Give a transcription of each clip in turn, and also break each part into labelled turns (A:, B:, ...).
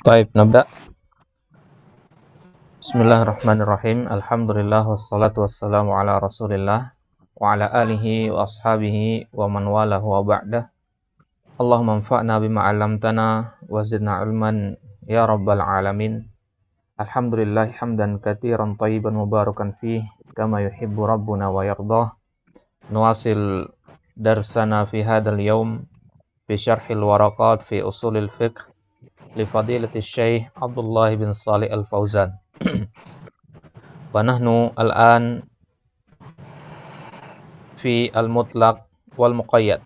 A: Taib, nabda. Bismillahirrahmanirrahim. Alhamdulillah wassalatu wassalamu ala Rasulillah wa ala alihi wa ashabihi wa man walahu wa ba'dah. Allahumma anfa'na bima 'allamtana wa zidna ilman ya rabbal alamin. Alhamdulillah hamdan katsiran thayyiban mubarakan fih kama yuhibbu rabbuna wa yardah. Nuwasil darsana fi hadzal yaum fi syarhil waraqat fi usulil fiqh li fadilati Syekh Abdullah bin Shalih Al-Fauzan. Wa nahnu al-an fi al-mutlaq wal muqayyad.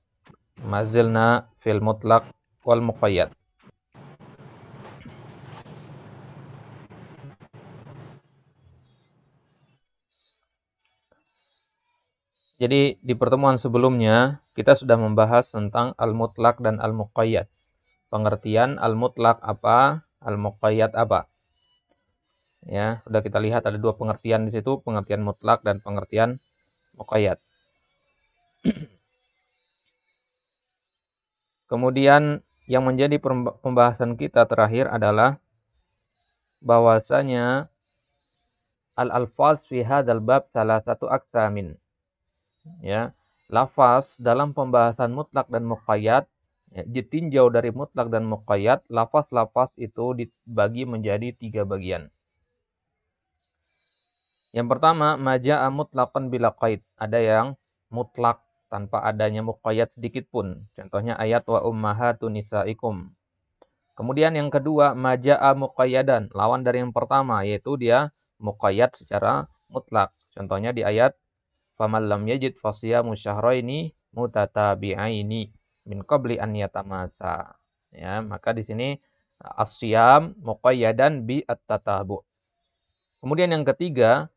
A: Mazilna fil mutlaq wal muqayyad. Jadi di pertemuan sebelumnya kita sudah membahas tentang al-mutlaq dan al-muqayyad. Pengertian al-mutlaq apa, al-muqayyad apa. Ya, sudah kita lihat ada dua pengertian di situ, pengertian mutlak dan pengertian muqayyad. Kemudian yang menjadi pembahasan kita terakhir adalah bahwasanya al-alfaz fi hadzal bab salah satu aqsamin. Ya, lafaz dalam pembahasan mutlak dan muqayyad, ya, ditinjau dari mutlak dan muqayyad, lafaz-lafaz itu dibagi menjadi 3 bagian. Yang pertama, maja'a mutlaqan bila qaid. Ada yang mutlak tanpa adanya muqayyad sedikit pun. Contohnya ayat wa ummahatun nisaikum. Kemudian yang kedua, maja'a muqayyadan. Lawan dari yang pertama, yaitu dia muqayyad secara mutlak. Contohnya di ayat faman lam yajid fasiyamu syahraini mutatabi'aini min qabli an yatamasa. Ya, maka di sini as-siyam muqayyadan bi at-tatabu. Kemudian yang ketiga,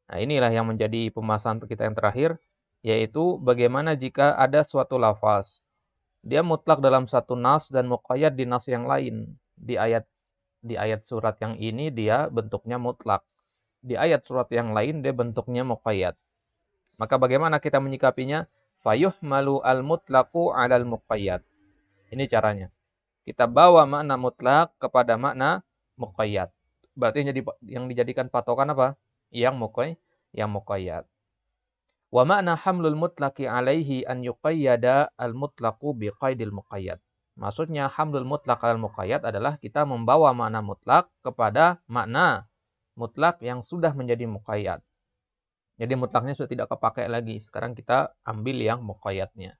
A: nah inilah yang menjadi pembahasan kita yang terakhir, yaitu bagaimana jika ada suatu lafaz, dia mutlak dalam satu nas dan muqayyad di nas yang lain. Di ayat surat yang ini dia bentuknya mutlak. Di ayat surat yang lain dia bentuknya muqayyad. Maka bagaimana kita menyikapinya? Fayuhmalu al-mutlaqu 'alal muqayyad. Ini caranya. Kita bawa makna mutlak kepada makna muqayyad. Berarti yang dijadikan patokan apa? Yang muqayyad. Wa makna hamlul mutlaqi alaihi an yuqayyada al-mutlaqu biqaidil muqayyad. Maksudnya hamlul mutlaq al muqayyad adalah kita membawa makna mutlak kepada makna mutlak yang sudah menjadi muqayyad. Jadi mutlaknya sudah tidak kepakai lagi. Sekarang kita ambil yang muqayyadnya.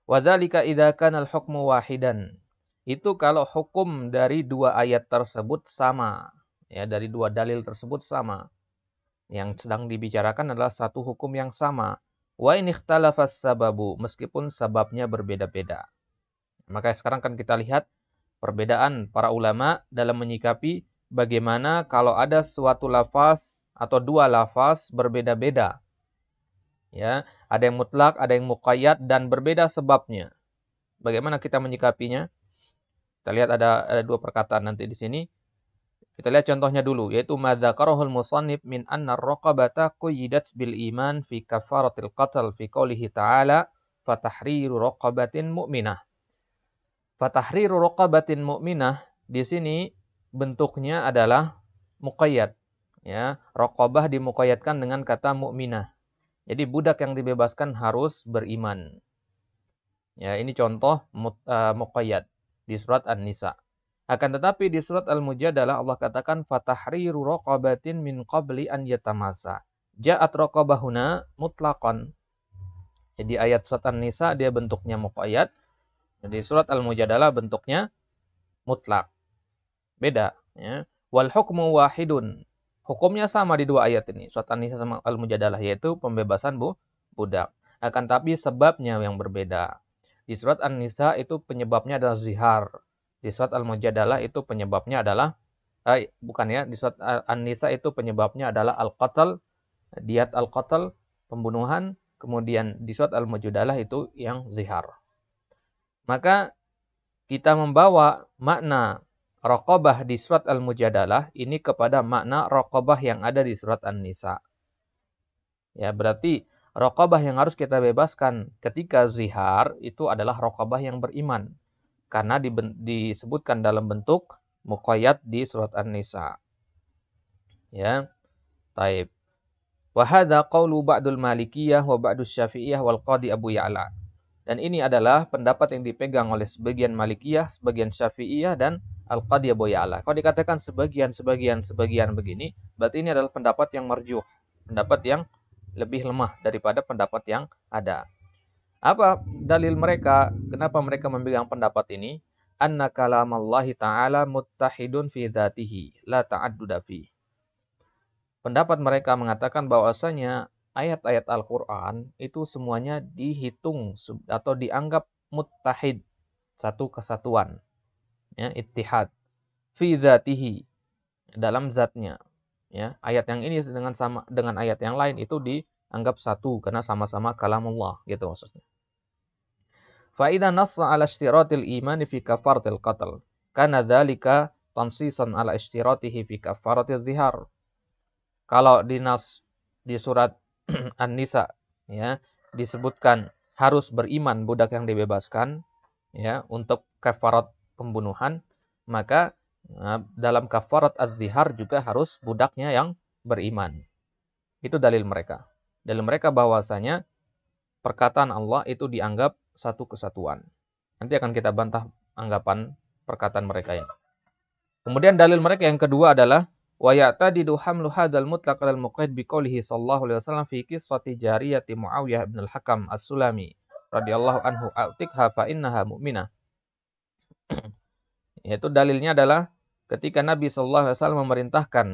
A: Wa dzalika idza kana al-hukmu wahidan. Itu kalau hukum dari dua ayat tersebut sama, ya, dari dua dalil tersebut sama. Yang sedang dibicarakan adalah satu hukum yang sama. Wa in ikhtalafas sababu, meskipun sababnya berbeda-beda. Maka sekarang kan kita lihat perbedaan para ulama dalam menyikapi bagaimana kalau ada suatu lafaz atau dua lafaz berbeda-beda. Ya, ada yang mutlak, ada yang muqayyad dan berbeda sebabnya. Bagaimana kita menyikapinya? Kita lihat ada dua perkataan nanti di sini. Kita lihat contohnya dulu, yaitu madzakarahul musannif min anna ar-raqabata quyyidat bil iman fi kafaratil qatl fi qoulihi ta'ala fatahriru raqabatin mu'minah. Fatahriru raqabatin mu'minah di sini bentuknya adalah muqayyad. Ya, raqabah dimuqayyadkan dengan kata mu'minah. Jadi budak yang dibebaskan harus beriman. Ya, ini contoh muqayyad di surat An-Nisa. Akan tetapi di surat Al-Mujadalah Allah katakan fatahriru raqabatin min qabli an yatamasa. Ja'at raqabahuna mutlaqan. Jadi ayat surat An-Nisa dia bentuknya muqayyad. Jadi surat Al-Mujadalah bentuknya mutlak. Beda, ya. Wal hukmu wahidun. Hukumnya sama di dua ayat ini, surat An-Nisa sama Al-Mujadalah, yaitu pembebasan budak. Akan tetapi sebabnya yang berbeda. Di surat An-Nisa itu penyebabnya adalah zihar. Di surat Al-Mujadalah itu penyebabnya adalah di surat An-Nisa itu penyebabnya adalah al-qatl, diyat al-qatl, pembunuhan, kemudian di surat Al-Mujadalah itu yang zihar. Maka kita membawa makna raqabah di surat Al-Mujadalah ini kepada makna raqabah yang ada di surat An-Nisa. Ya, berarti raqabah yang harus kita bebaskan ketika zihar itu adalah raqabah yang beriman. karena disebutkan dalam bentuk muqayyad di surat An-Nisa. Ya, taib. Wa hadza qaulu ba'dul Malikiyah wa ba'dus Syafi'iyah wal Qadi Abu Ya'la. Dan ini adalah pendapat yang dipegang oleh sebagian Malikiyah, sebagian Syafi'iyah dan Al-Qadi Abu Ya'la. Kalau dikatakan sebagian begini, berarti ini adalah pendapat yang marjuh, pendapat yang lebih lemah daripada pendapat yang ada. Apa dalil mereka? Kenapa mereka memegang pendapat ini? Anna kalamallahi ta'ala muttahidun fi dzatihi, la ta'adduda fi. Pendapat mereka mengatakan bahwasanya ayat-ayat Al-Quran itu semuanya dihitung atau dianggap muttahid, satu kesatuan, ya, ittihad, fi dzatihi, dalam zatnya. Ya, ayat yang ini dengan ayat yang lain itu dianggap satu karena sama-sama kalamullah, gitu maksudnya. Fa idza nassa ala ishtiratil imani fi kafaratil qatl, kana dzalika tansisan ala ishtiratihi fi kafaratil zihar. Kalau di surat An-Nisa, ya, disebutkan harus beriman budak yang dibebaskan, ya, untuk kafarat pembunuhan, maka dalam kafarat az-zihar juga harus budaknya yang beriman. Itu dalil mereka. Dalil mereka bahwasanya perkataan Allah itu dianggap satu kesatuan. Nanti akan kita bantah anggapan perkataan mereka ini. Kemudian dalil mereka yang kedua adalah wa ya'tadidu hamlu hadzal mutlaq 'alal muqayyad biqoulihi sallallahu alaihi wasallam fi qissati jariyati Muawiyah bin al-Hakam as-Sulami radhiyallahu anhu a'tikha fa innaha mu'minah. Yaitu dalilnya adalah ketika Nabi sallallahu alaihi wasallam memerintahkan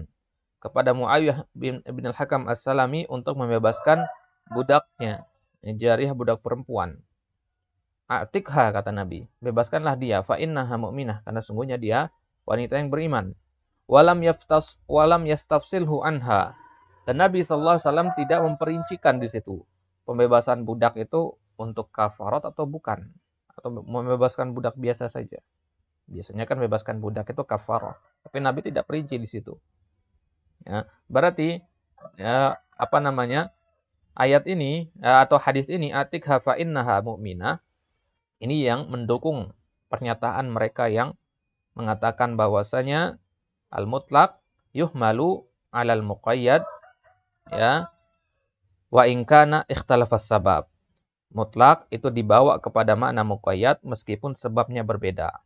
A: kepada Muawiyah bin al-Hakam as-Sulami untuk membebaskan budaknya, jariyah budak perempuan. A'tikha, kata Nabi, bebaskanlah dia, fa innaha mu'minah, karena sungguhnya dia wanita yang beriman. Walam yastafsilhu anha. Dan Nabi SAW tidak memperincikan di situ pembebasan budak itu untuk kafarat atau bukan, atau membebaskan budak biasa saja. Biasanya kan bebaskan budak itu kafarat, tapi Nabi tidak perinci di situ. Ya, berarti ayat ini atau hadis ini atikha fa innaha mu'minah, ini yang mendukung pernyataan mereka yang mengatakan bahwasanya al-mutlaq yuhmalu 'alal muqayyad, ya, wa in kana ikhtalafas sabab. Mutlak itu dibawa kepada makna muqayyad meskipun sebabnya berbeda.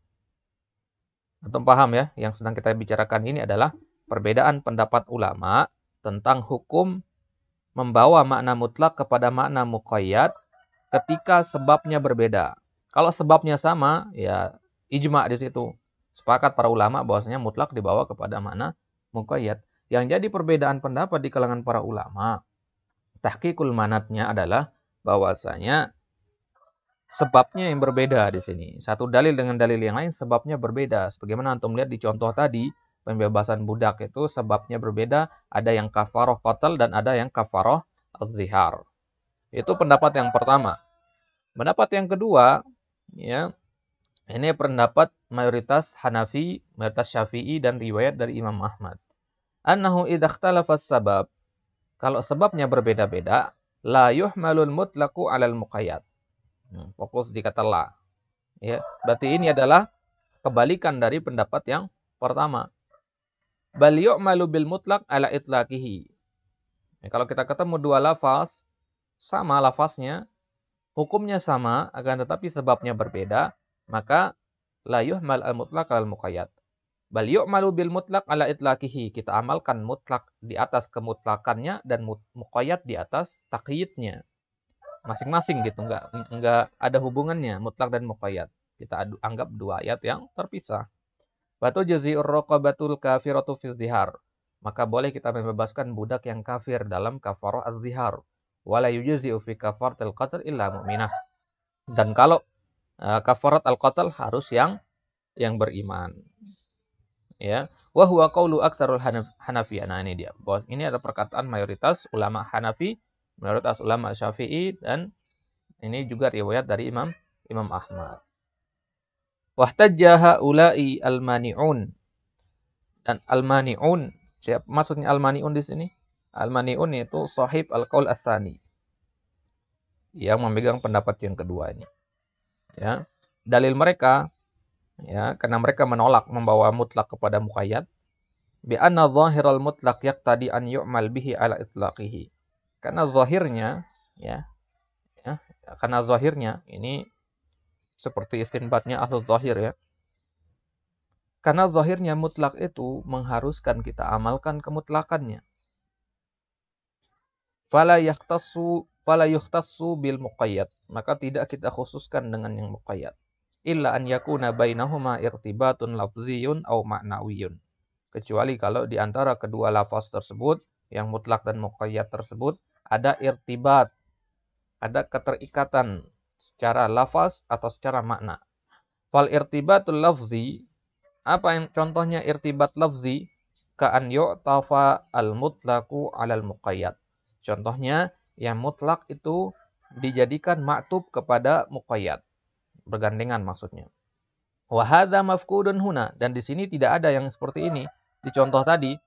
A: Antum paham ya? Yang sedang kita bicarakan ini adalah perbedaan pendapat ulama tentang hukum membawa makna mutlak kepada makna muqayyad ketika sebabnya berbeda. Kalau sebabnya sama, ya ijma' di situ. Sepakat para ulama bahwasanya mutlak dibawa kepada makna muqayyad. Yang jadi perbedaan pendapat di kalangan para ulama, tahqiqul manatnya adalah bahwasanya sebabnya yang berbeda di sini. Satu dalil dengan dalil yang lain sebabnya berbeda. Sebagaimana antum lihat di contoh tadi, pembebasan budak itu sebabnya berbeda. Ada yang kafaroh qatl dan ada yang kafaroh az-zihar. Itu pendapat yang pertama. Pendapat yang kedua, ya, ini pendapat mayoritas Hanafi, mayoritas Syafi'i dan riwayat dari Imam Ahmad. Annahu idza ikhtalafas sabab, kalau sebabnya berbeda-beda, la yuhmalul mutlaqu 'alal muqayyad. Fokus di kata la. Ya, berarti ini adalah kebalikan dari pendapat yang pertama. Bal yu'malu bil mutlaq 'ala itlaqihi. Ya, kalau kita ketemu dua lafaz, sama lafaznya, hukumnya sama, akan tetapi sebabnya berbeda, maka la yuhmal al-mutlaq al-muqayyad. Bal yu'malu bil mutlaq ala itlaqihi. Kita amalkan mutlak di atas kemutlakannya dan muqayyad di atas taqyidnya. Masing-masing gitu, enggak ada hubungannya mutlak dan muqayyad. Kita anggap dua ayat yang terpisah. Batu jazi'ur raqabatul kafiratu fi zihar. Maka boleh kita membebaskan budak yang kafir dalam kafarah az-zihar. Wala yujzi'u fi kafaratil qatl illa mu'minah. Dan kalau kafarat al-qatl harus yang beriman. Ya, wa huwa qaulu aktsarul Hanafiyah. Nah, ini dia. Bahwa ini ada perkataan mayoritas ulama Hanafi, mayoritas ulama Syafi'i, dan ini juga riwayat dari Imam Ahmad. Wahtajja haula'i al-mani'un. Dan al-mani'un, siapa maksudnya al-mani'un di sini? Al-mani'un itu sahib al-qaul as-sani, yang memegang pendapat yang kedua ini. Ya. Dalil mereka Ya, karena mereka menolak membawa mutlak kepada muqayyad. Bi anna zahiral mutlaq yaqtadi an yu'mal bihi ala itlaqihi. Karena zahirnya ya, ya, karena zahirnya ini seperti istinbatnya ahlu zahir ya. Karena zahirnya mutlak itu mengharuskan kita amalkan kemutlakannya. Fala yukhtassu bil muqayyad. Maka tidak kita khususkan dengan yang muqayyad. Illa an yakuna bainahuma irtibatun lafziyun aw ma'nawiyun. Kecuali kalau di antara kedua lafaz tersebut, yang mutlak dan muqayyad tersebut, ada irtibat, ada keterikatan secara lafaz atau secara makna. Fal irtibatul lafzi, apa yang contohnya irtibat lafzi? Ka'an yu'tafa al-mutlaqu 'alal muqayyad. Contohnya, yang mutlak itu dijadikan maktub kepada muqayyad. Bergandengan maksudnya. Wa hadza mafqudun huna, dan di sini tidak ada yang seperti ini. Di contoh tadi,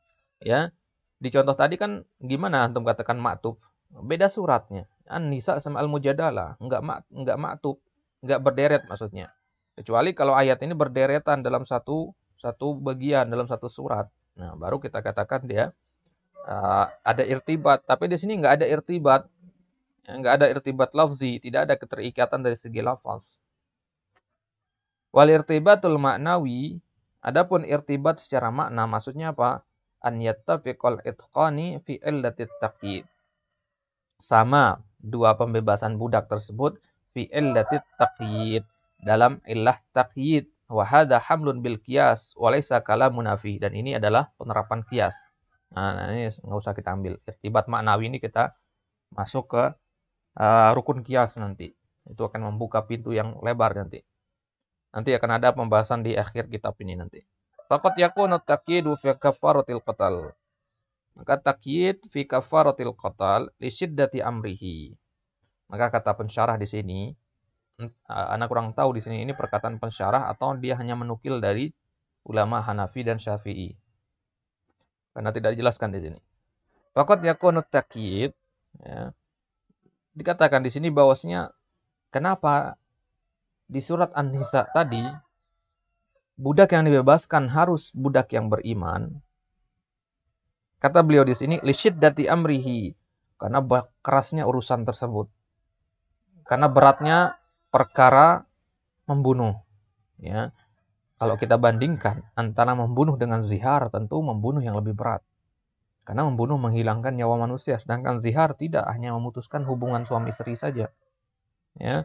A: ya. Di contoh tadi kan gimana antum katakan maktub? Beda suratnya. An-Nisa sama Al-Mujadalah, enggak maktub, enggak berderet maksudnya. Kecuali kalau ayat ini berderetan dalam satu bagian, dalam satu surat. Nah, baru kita katakan dia ada irtibat, tapi di sini enggak ada irtibat. Enggak ada irtibat lafzi, tidak ada keterikatan dari segi lafaz. Wal irtibatul maknawi, adapun irtibat secara makna maksudnya apa? An yattafiqal itqani fi illatit taqyid. Sama dua pembebasan budak tersebut fi illatit taqyid, dalam illah taqyid. Wa hadha hamlun bil qiyas wa laysa kalamun nafi, dan ini adalah penerapan qiyas. Nah, ini enggak usah kita ambil. Irtibat maknawi ini kita masuk ke rukun qiyas nanti. Itu akan membuka pintu yang lebar nanti. Nanti akan ada pembahasan di akhir kitab ini nanti. Faqad yakunu taqyidu fi kafaratil qatal. Maka taqyid fi kafaratil qatal li syiddati amrihi. Maka kata pensyarah di sini, anak kurang tahu di sini ini perkataan pensyarah atau dia hanya menukil dari ulama Hanafi dan Syafi'i. Karena tidak dijelaskan di sini. Faqad yakunu taqyid, ya. Dikatakan di sini bahwasanya kenapa di surat An-Nisa tadi, budak yang dibebaskan harus budak yang beriman. Kata beliau di sini, lisyiddati amrihi, karena kerasnya urusan tersebut. Karena beratnya perkara membunuh. Ya. Kalau kita bandingkan antara membunuh dengan zihar, tentu membunuh yang lebih berat. Karena membunuh menghilangkan nyawa manusia, sedangkan zihar tidak, hanya memutuskan hubungan suami istri saja. Ya.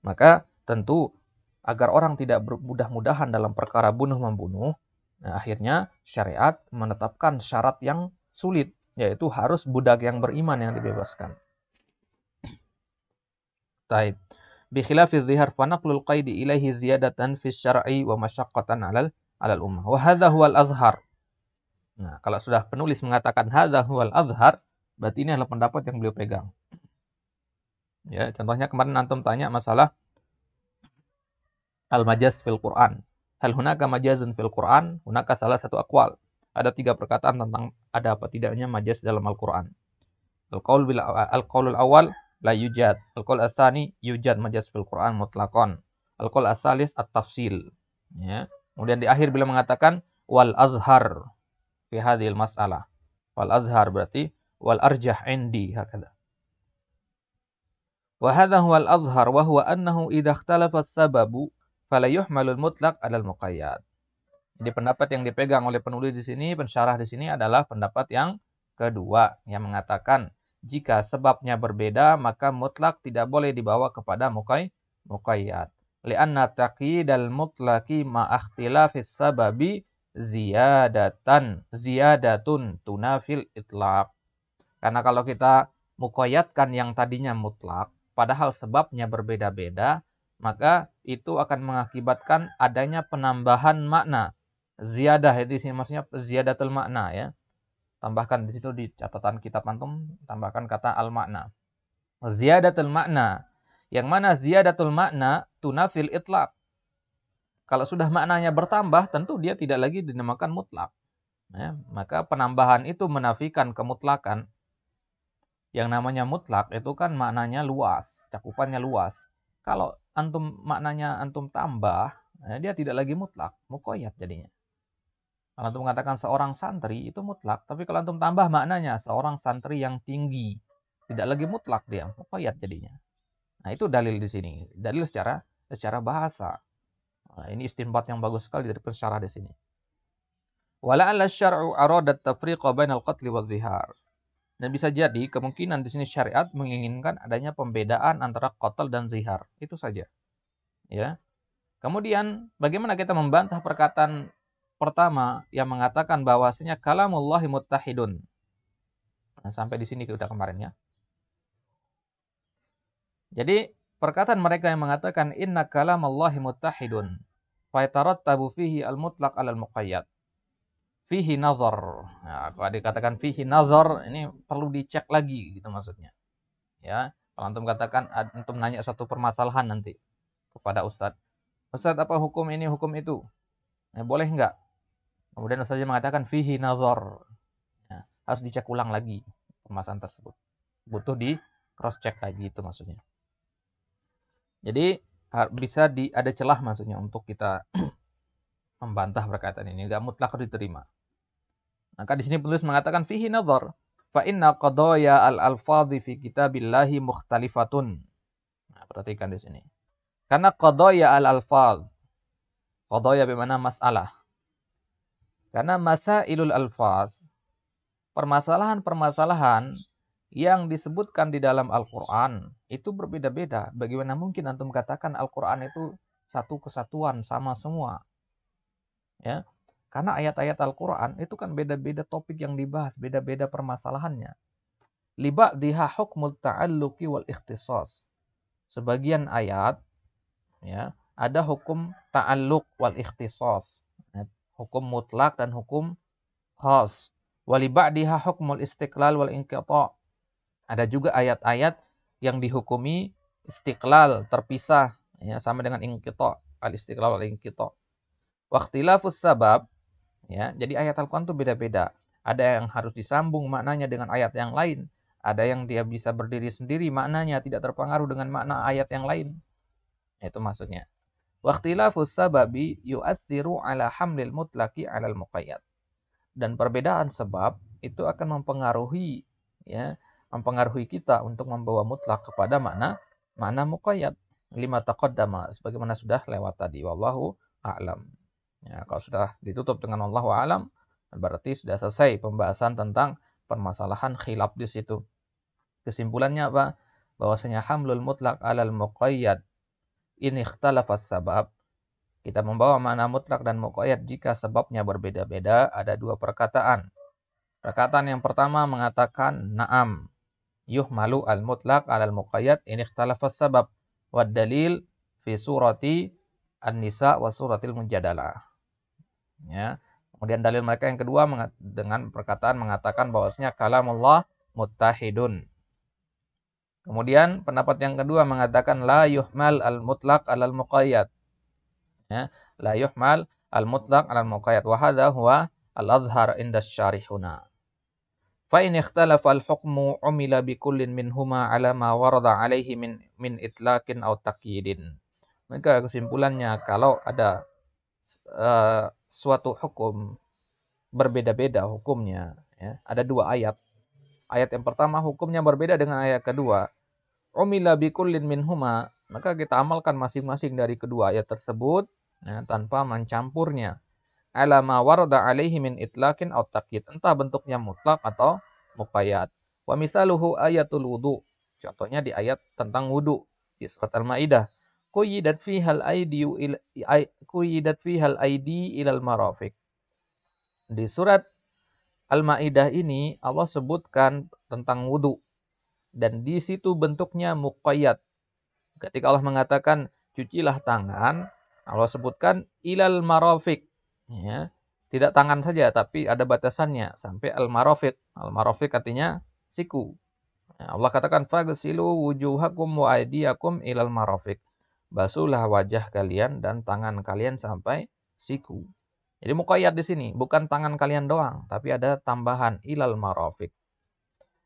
A: Maka tentu agar orang tidak bermudah-mudahan dalam perkara bunuh-membunuh, nah, akhirnya syariat menetapkan syarat yang sulit, yaitu harus budak yang beriman yang dibebaskan. Taib. Bi khilafi dzihar fa naqlul qaidi ilaihi ziyadatan fi syar'i wa masyaqqatan 'alal ummah. Wa hadza huwal azhar. Nah, kalau sudah penulis mengatakan hadza huwal azhar, berarti ini adalah pendapat yang beliau pegang. Ya, contohnya kemarin antum tanya masalah al-majaz fil Quran. Hal hunaka majazun fil Quran? Hunaka salah satu aqwal. Ada 3 perkataan tentang ada apa tidaknya majaz dalam Al-Quran. Al-qaulul awal la yujad. Al-qaul as-tsani yujad majaz fil Quran mutlaqan. Al-qaul as-tsalis at-tafsil. Ya. Kemudian di akhir beliau mengatakan wal azhar fi hadhil mas'alah. Wal azhar berarti wal arjah indi hakadha. Wa hadha huwal azhar wa huwa annahu idza ikhtalafa as-sababu fala yuhmalul mutlaq 'alal muqayyad. Jadi pendapat yang dipegang oleh penulis di sini, pensyarah di sini adalah pendapat yang kedua yang mengatakan jika sebabnya berbeda maka mutlak tidak boleh dibawa kepada muqayyad. Li'anna taqyidal mutlaqi ma ikhtilafis sababi ziyadatun tunafil itlaq. Karena kalau kita muqayyadkan yang tadinya mutlak padahal sebabnya berbeda-beda, maka itu akan mengakibatkan adanya penambahan makna. Ziyadah itu maksudnya ziyadatul makna ya. Tambahkan di situ di catatan kitab antum, tambahkan kata al makna. Ziyadatul makna. Yang mana ziyadatul makna tunafil itlaq. Kalau sudah maknanya bertambah, tentu dia tidak lagi dinamakan mutlak. Ya, maka penambahan itu menafikan kemutlakan. Yang namanya mutlak itu kan maknanya luas, cakupannya luas. Kalau maknanya antum tambah, Nah, dia tidak lagi mutlak, muqayyad jadinya. Kalau antum mengatakan seorang santri itu mutlak, tapi kalau antum tambah maknanya seorang santri yang tinggi, tidak lagi mutlak dia, muqayyad jadinya. Nah, itu dalil di sini. Dalil secara bahasa. Nah, ini istinbat yang bagus sekali dari pensyarah di sini. Wala'alla syar'u aradat tafriqa bainal qatli wal zihar. Dan bisa jadi kemungkinan di sini syariat menginginkan adanya pembedaan antara qatl dan zihar. Itu saja. Ya. Kemudian bagaimana kita membantah perkataan pertama yang mengatakan bahwasanya kalamullahi muttahidun. Nah, sampai di sini kita kemarin ya. Jadi perkataan mereka yang mengatakan inna kalamallahi muttahidun fa yatarattabu fihi al-mutlaq 'alal muqayyad. Fihi nazar. Nah, kalau dikatakan fihi nazar, ini perlu dicek lagi gitu maksudnya. Ya, kalau antum katakan antum nanya suatu permasalahan nanti kepada ustadz. Ustadz, apa hukum ini, hukum itu? Boleh enggak? Kemudian ustadznya mengatakan fihi nazar. Ya, harus dicek ulang lagi permasalahan tersebut. Butuh di cross check lagi itu maksudnya. Jadi bisa ada celah maksudnya untuk kita membantah perkataan ini, enggak mutlak diterima. Maka di sini penulis mengatakan fihi nazar fa inna qadaya al-alfadhi fi kitabillahi mukhtalifatun. Nah, perhatikan di sini. Karena qadaya al-alfadh, qadaya bermakna masalah. Karena masailul alfaz, permasalahan-permasalahan yang disebutkan di dalam Al-Qur'an itu berbeda-beda. Bagaimana mungkin antum katakan Al-Qur'an itu satu kesatuan sama semua? Ya. Karena ayat-ayat Al-Quran itu kan beda-beda topik yang dibahas, beda-beda permasalahannya. Liba'diha hukmul ta'alluqi wal ikhtisas. Sebagian ayat ya, ada hukum ta'alluq wal ikhtisas. Hukum mutlak dan hukum khas. Waliba'diha hukmul istiqlal wal inqita'. Ada juga ayat-ayat yang dihukumi istiqlal, terpisah, ya, sama dengan inqita', al-istiqlal wal inqita'. Waqtilafus sabab. Ya, jadi ayat Al-Quran itu beda-beda. Ada yang harus disambung maknanya dengan ayat yang lain. Ada yang dia bisa berdiri sendiri maknanya, tidak terpengaruh dengan makna ayat yang lain. Itu maksudnya. Waqtilafus sababi yu'atsiru ala hamlil mutlaqi alal muqayyad. Dan perbedaan sebab itu akan mempengaruhi kita untuk membawa mutlak kepada makna muqayyad. Lima taqaddama sebagaimana sudah lewat tadi. Wallahu a'lam. Ya, kalau sudah ditutup dengan Allahu a'lam, berarti sudah selesai pembahasan tentang permasalahan khilaf di situ. Kesimpulannya apa? Bahwasanya hamlul mutlaq 'alal muqayyad in ikhtalafas sabab. Kita membawa makna mutlak dan muqayyad jika sebabnya berbeda-beda, ada dua perkataan. Perkataan yang pertama mengatakan na'am yuhmalu al-mutlaq 'alal muqayyad in ikhtalafas sabab. Wad dalil fi surati An-Nisa wa suratil Mujadalah. Ya. Kemudian dalil mereka yang kedua dengan perkataan mengatakan bahwasanya kalamullah muttahidun. Kemudian pendapat yang kedua mengatakan la yuhmal al-mutlaq 'alal muqayyad. Ya, la yuhmal al-mutlaq 'alal muqayyad wa hadha huwa al-azhar inda syarihuna. Fa in ikhtalafa al-hukmu umila bi kullin minhuma 'ala ma warada 'alaihi min itlaqin aw taqyidin. Maka kesimpulannya kalau ada suatu hukum berbeda-beda hukumnya, ya. Ada dua ayat. Ayat yang pertama hukumnya berbeda dengan ayat kedua. Umila bikullin minhuma, maka kita amalkan masing-masing dari kedua ayat tersebut, ya, tanpa mencampurnya. Ala ma warada alaihi min itlaqin aw taqyid, entah bentuknya mutlak atau muqayyad. Wa mithaluhu ayatul wudu. Contohnya di ayat tentang wudu di surat Al-Maidah. Quyyidat fihal aidi ilal marafiq. Di surat Al-Maidah ini Allah sebutkan tentang wudu dan di situ bentuknya muqayyad. Ketika Allah mengatakan cucilah tangan, Allah sebutkan ilal marafiq, ya. Tidak tangan saja tapi ada batasannya sampai al-marafiq. Al-marafiq artinya siku. Ya, Allah katakan faghsilu wujuhakum wa aydiyakum ilal marafiq. Basuhlah wajah kalian dan tangan kalian sampai siku. Jadi muqayyad di sini bukan tangan kalian doang, tapi ada tambahan ilal marafiq.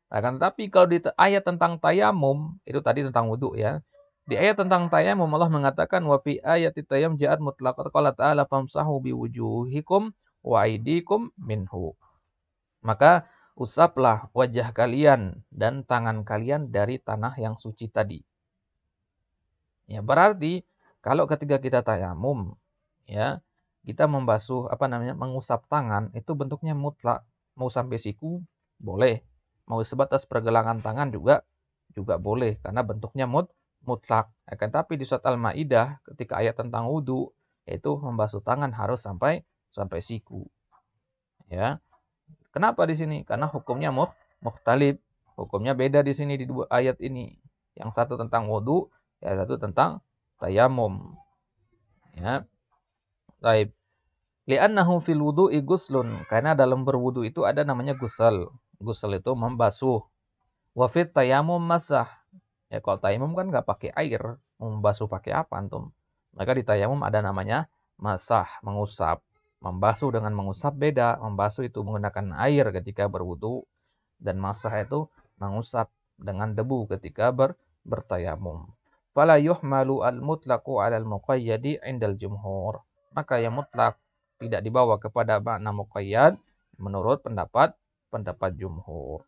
A: Akan tetapi kalau di ayat tentang tayamum, itu tadi tentang wudu ya. Di ayat tentang tayamum Allah mengatakan wa fi ayati tayammum ja'at mutlaqat qala ta'ala famsahu biwujuhikum wa aydikum minhu. Maka usaplah wajah kalian dan tangan kalian dari tanah yang suci tadi. Ya, berarti kalau ketika kita tayamum, ya, kita membasuh mengusap tangan itu bentuknya mutlak. Mau sampai siku boleh, mau sebatas pergelangan tangan juga boleh karena bentuknya mutlak. Akan tapi di surat Al-Maidah ketika ayat tentang wudu yaitu membasuh tangan harus sampai siku. Ya. Kenapa di sini? Karena hukumnya mukhtalif. Hukumnya beda di sini di dua ayat ini. Yang satu tentang wudu, yang satu tentang tayamum. Ya. Baik. Li'annahu fil wudu'i guslun. Karena dalam berwudu itu ada namanya gusal. Gusal itu membasuh. Wa fit tayamum masah. Ya kalau tayamum kan nggak pakai air. Membasuh pakai apa antum? Maka di tayamum ada namanya masah, mengusap. Membasuh dengan mengusap beda. Membasuh itu menggunakan air ketika berwudu. Dan masah itu mengusap dengan debu ketika bertayamum. Fala yuhmalu al-mutlaqu 'ala al-muqayyadi 'indal jumhur. Maka yang mutlak tidak dibawa kepada makna muqayyad menurut pendapat jumhur.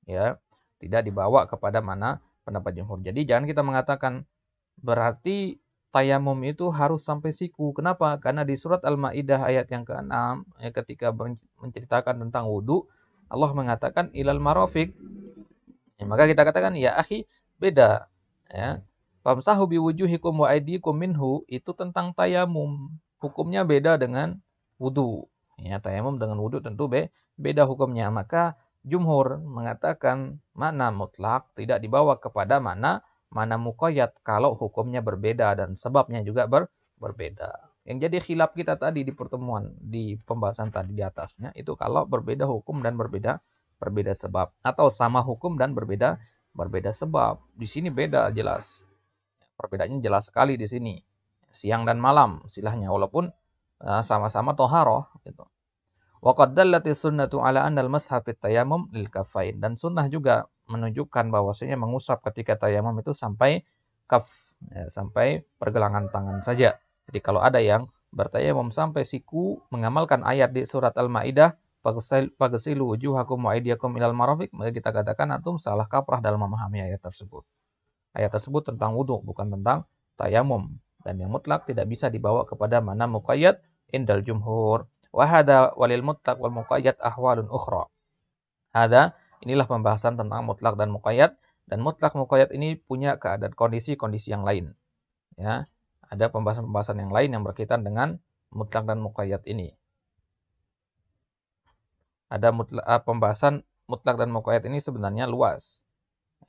A: Ya, tidak dibawa kepada mana pendapat jumhur. Jadi jangan kita mengatakan berarti tayamum itu harus sampai siku. Kenapa? Karena di surat Al-Maidah ayat yang ke-6 ya, ketika menceritakan tentang wudu, Allah mengatakan ilal marafiq. Ya, maka kita katakan ya akhi beda. Ya. Famsahu biwujuhikum wa aydikum minhu itu tentang tayamum. Hukumnya beda dengan wudu. Ya, tayamum dengan wudu tentu beda hukumnya. Maka jumhur mengatakan mana mutlak tidak dibawa kepada mana muqayyad kalau hukumnya berbeda dan sebabnya juga berbeda. Yang jadi khilaf kita tadi di pertemuan di pembahasan tadi di atasnya itu kalau berbeda hukum dan berbeda sebab atau sama hukum dan berbeda sebab. Di sini beda jelas. Perbedaannya jelas sekali di sini. Siang dan malam istilahnya walaupun sama-sama toharoh gitu. Wa qad dallatis sunnatu ala anna al-mashaf fit tayammum lil kafain dan sunnah juga menunjukkan bahwasanya mengusap ketika tayamum itu sampai kaf ya, sampai pergelangan tangan saja. Jadi kalau ada yang bertayamum sampai siku mengamalkan ayat di surat Al-Maidah fagsilu wujuhakum wa aydiyakum ilal marafiq, maka kita katakan antum salah kaprah dalam memahami ayat tersebut. Ayat tersebut tentang wudu bukan tentang tayamum dan yang mutlak tidak bisa dibawa kepada mana muqayyad indal jumhur. Wa hada walil mutlaq wal muqayyad ahwalun ukhra. Hada inilah pembahasan tentang mutlak dan muqayyad dan mutlak muqayyad ini punya keadaan kondisi-kondisi yang lain. Ya, ada pembahasan-pembahasan yang lain yang berkaitan dengan mutlak dan muqayyad ini. Ada pembahasan mutlak dan muqayyad ini sebenarnya luas.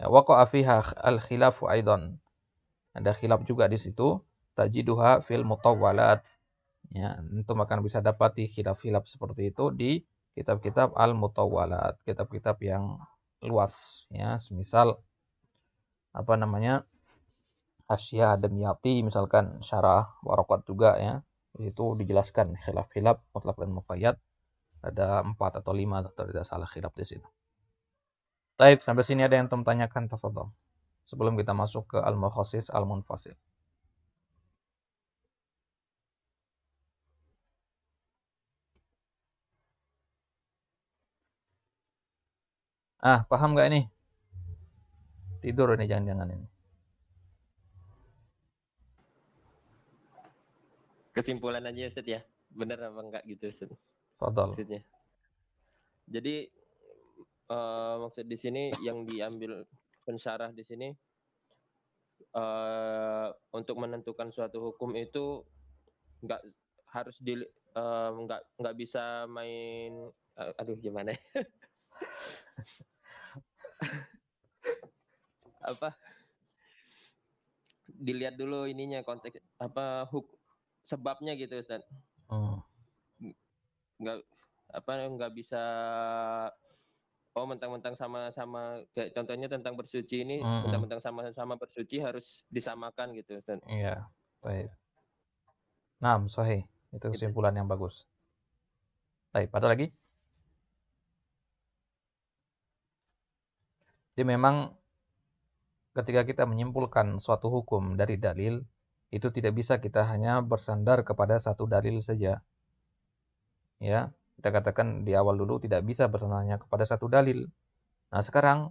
A: Ya, waqa'a fiha al-khilafu aidan. Ada khilaf juga di situ. Tajiduha fil mutawwalat. Ya, itu akan bisa dapati khilaf-khilaf seperti itu di kitab-kitab al-mutawwalat, kitab-kitab yang luas ya, semisal Hasyah Damyati misalkan syarah Waraqat juga ya. Di situ dijelaskan khilaf-khilaf mutlak dan muqayyad ada 4 atau 5 atau tidak salah khilaf di situ. Baik, sampai sini ada yang tanyakan tafadhol. Sebelum kita masuk ke al-mukhassis al-munfasil. Paham nggak ini? Tidur ini jangan-jangan ini.
B: Kesimpulan aja Ustaz ya. Benar apa enggak gitu Ustaz?
A: Fadhol.
B: Maksudnya. Jadi maksud di sini yang diambil pensyarah di sini untuk menentukan suatu hukum itu nggak harus nggak bisa main aduh gimana ya? Apa dilihat dulu ininya konteks sebabnya gitu Ustaz. Nggak bisa mentang-mentang sama-sama kayak contohnya tentang bersuci ini mentang-mentang sama-sama bersuci harus disamakan gitu Ustaz.
A: Iya, baik. Nah, sahih. Itu kesimpulan yang bagus. Baik, ada lagi? Jadi memang ketika kita menyimpulkan suatu hukum dari dalil, itu tidak bisa kita hanya bersandar kepada satu dalil saja. Ya, kita katakan di awal dulu tidak bisa bersandar hanya kepada satu dalil. Nah, sekarang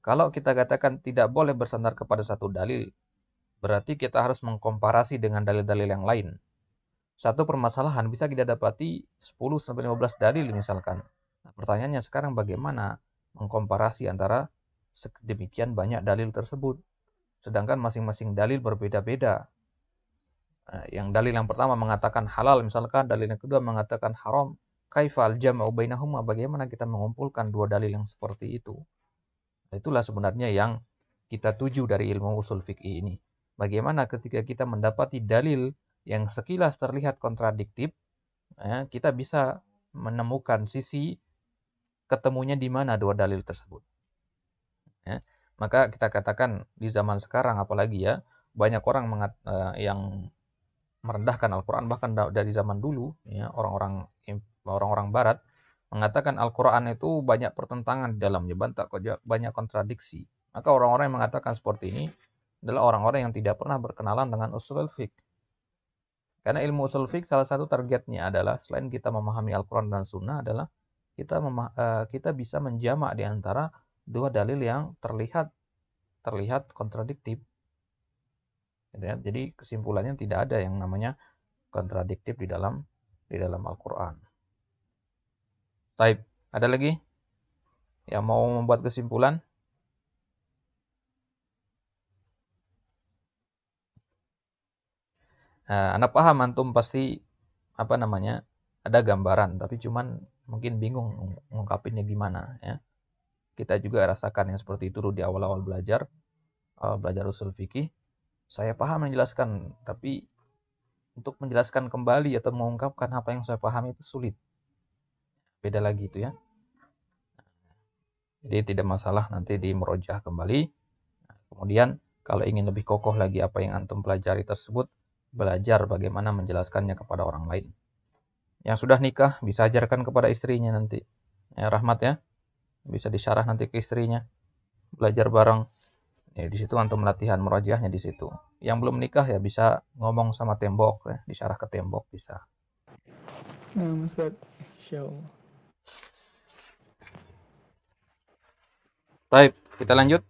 A: kalau kita katakan tidak boleh bersandar kepada satu dalil, berarti kita harus mengkomparasi dengan dalil-dalil yang lain. Satu permasalahan bisa kita dapati 10-15 dalil misalkan. Nah, pertanyaannya sekarang bagaimana mengkomparasi antara sedemikian banyak dalil tersebut, sedangkan masing-masing dalil berbeda-beda. Yang dalil yang pertama mengatakan halal, misalkan dalil yang kedua mengatakan haram. Kaifal jam'u bainahuma, bagaimana kita mengumpulkan dua dalil yang seperti itu? Itulah sebenarnya yang kita tuju dari ilmu usul fikih ini. Bagaimana ketika kita mendapati dalil yang sekilas terlihat kontradiktif, kita bisa menemukan sisi ketemunya di mana dua dalil tersebut. Maka kita katakan di zaman sekarang apalagi ya, banyak orang yang merendahkan Al-Quran, bahkan dari zaman dulu, ya, orang-orang Barat mengatakan Al-Quran itu banyak pertentangan di dalamnya, banyak kontradiksi. Maka orang-orang yang mengatakan seperti ini adalah orang-orang yang tidak pernah berkenalan dengan usul fiqh. Karena ilmu usul fiqh salah satu targetnya adalah selain kita memahami Al-Quran dan Sunnah adalah kita bisa menjamak di antara dua dalil yang terlihat kontradiktif. Jadi kesimpulannya tidak ada yang namanya kontradiktif di dalam Al-Quran. Baik, ada lagi yang mau membuat kesimpulan? Nah, Anda paham, antum pasti ada gambaran, tapi cuman mungkin bingung ngungkapinnya gimana ya. Kita juga rasakan yang seperti itu di awal-awal belajar usul fikih. Saya paham menjelaskan, tapi untuk menjelaskan kembali atau mengungkapkan apa yang saya paham itu sulit. Beda lagi itu ya. Jadi tidak masalah nanti di merojah kembali. Kemudian kalau ingin lebih kokoh lagi apa yang antum pelajari tersebut, belajar bagaimana menjelaskannya kepada orang lain. Yang sudah nikah bisa ajarkan kepada istrinya nanti. Ya, Rahmat ya. Bisa disyarah nanti ke istrinya. Belajar bareng. Ya, di situ antum latihan merojahnya di situ. Yang belum nikah ya bisa ngomong sama tembok ya, disyarah ke tembok bisa.
C: Nah, Ustaz, insyaallah.
A: Baik, kita lanjut.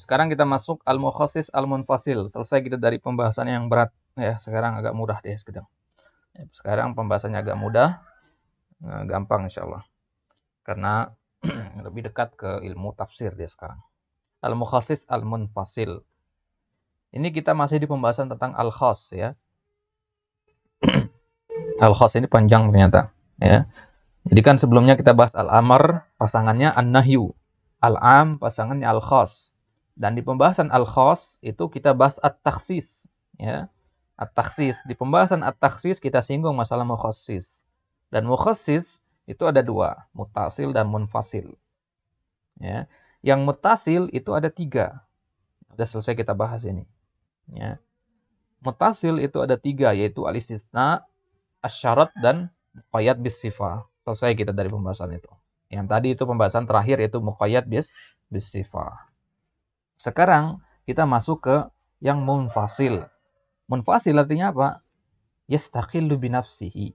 A: Sekarang kita masuk al-mukhassis al-munfasil. Selesai kita dari pembahasan yang berat ya. Sekarang agak mudah deh sekarang. Sekarang pembahasannya agak mudah, gampang insyaallah. Karena lebih dekat ke ilmu tafsir dia sekarang. Al-mukhassis al-munfasil. Ini kita masih di pembahasan tentang al-khas ya. Al-khas ini panjang ternyata ya. Jadi kan sebelumnya kita bahas al-amr, pasangannya an-nahyu. Al-am, pasangannya al-khas. Dan di pembahasan al-khas itu kita bahas at-takhsis ya. At-takhsis, di pembahasan at-takhsis kita singgung masalah mukhassis. Dan mukhassis itu ada dua, muttasil dan munfasil. Ya. Yang muttasil itu ada 3. Sudah selesai kita bahas ini. Ya. Muttasil itu ada 3, yaitu al-istisna, asyarat, dan muqayyad bis sifah. Selesai kita dari pembahasan itu. Yang tadi itu pembahasan terakhir yaitu muqayyad bis sifah. Sekarang kita masuk ke yang munfasil. Munfasil artinya apa? Yastaqillu binafsihi.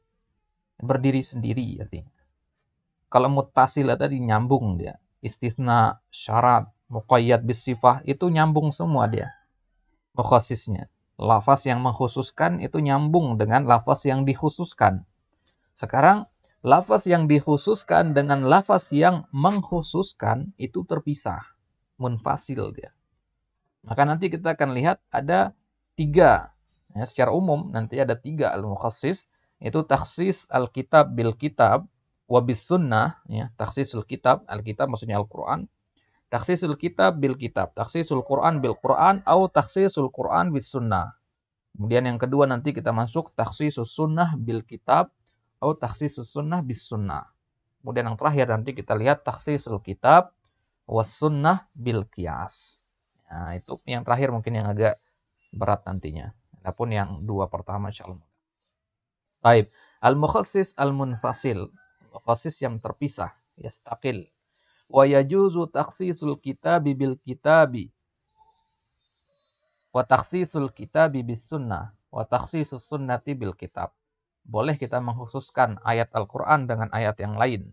A: Berdiri sendiri artinya. Kalau muttasil tadi nyambung dia. Istisna, syarat, muqayyad bis sifah itu nyambung semua dia. Mukhassisnya. Lafaz yang mengkhususkan itu nyambung dengan lafaz yang dikhususkan. Sekarang lafaz yang dikhususkan dengan lafaz yang mengkhususkan itu terpisah. Munfasil dia. Maka nanti kita akan lihat ada 3. Ya, secara umum nanti ada 3 al-mukhassis. Itu takhsis al-kitab bil kitab wa bis sunnah. Ya, takhsisul kitab, al-kitab maksudnya Al-Quran. Takhsisul kitab bil kitab. Takhsisul Quran bil Quran atau takhsisul Quran bis sunnah. Kemudian yang kedua nanti kita masuk takhsisus sunnah bil kitab atau takhsisus sunnah bis sunnah. Kemudian yang terakhir nanti kita lihat takhsisul kitab was sunnah bil qiyas. Nah, itu yang terakhir mungkin yang agak berat nantinya. Adapun yang 2 pertama insyaallah. Baik, al-mukhassis al-munfasil. Mukhassis yang terpisah, yastaqil. Wa yajuzu takhsisul kitabi bil kitabi wa takhsisul kitabi bis sunnah wa takhsisus sunnati bil kitab. Boleh kita mengkhususkan ayat Al-Qur'an dengan ayat yang lain.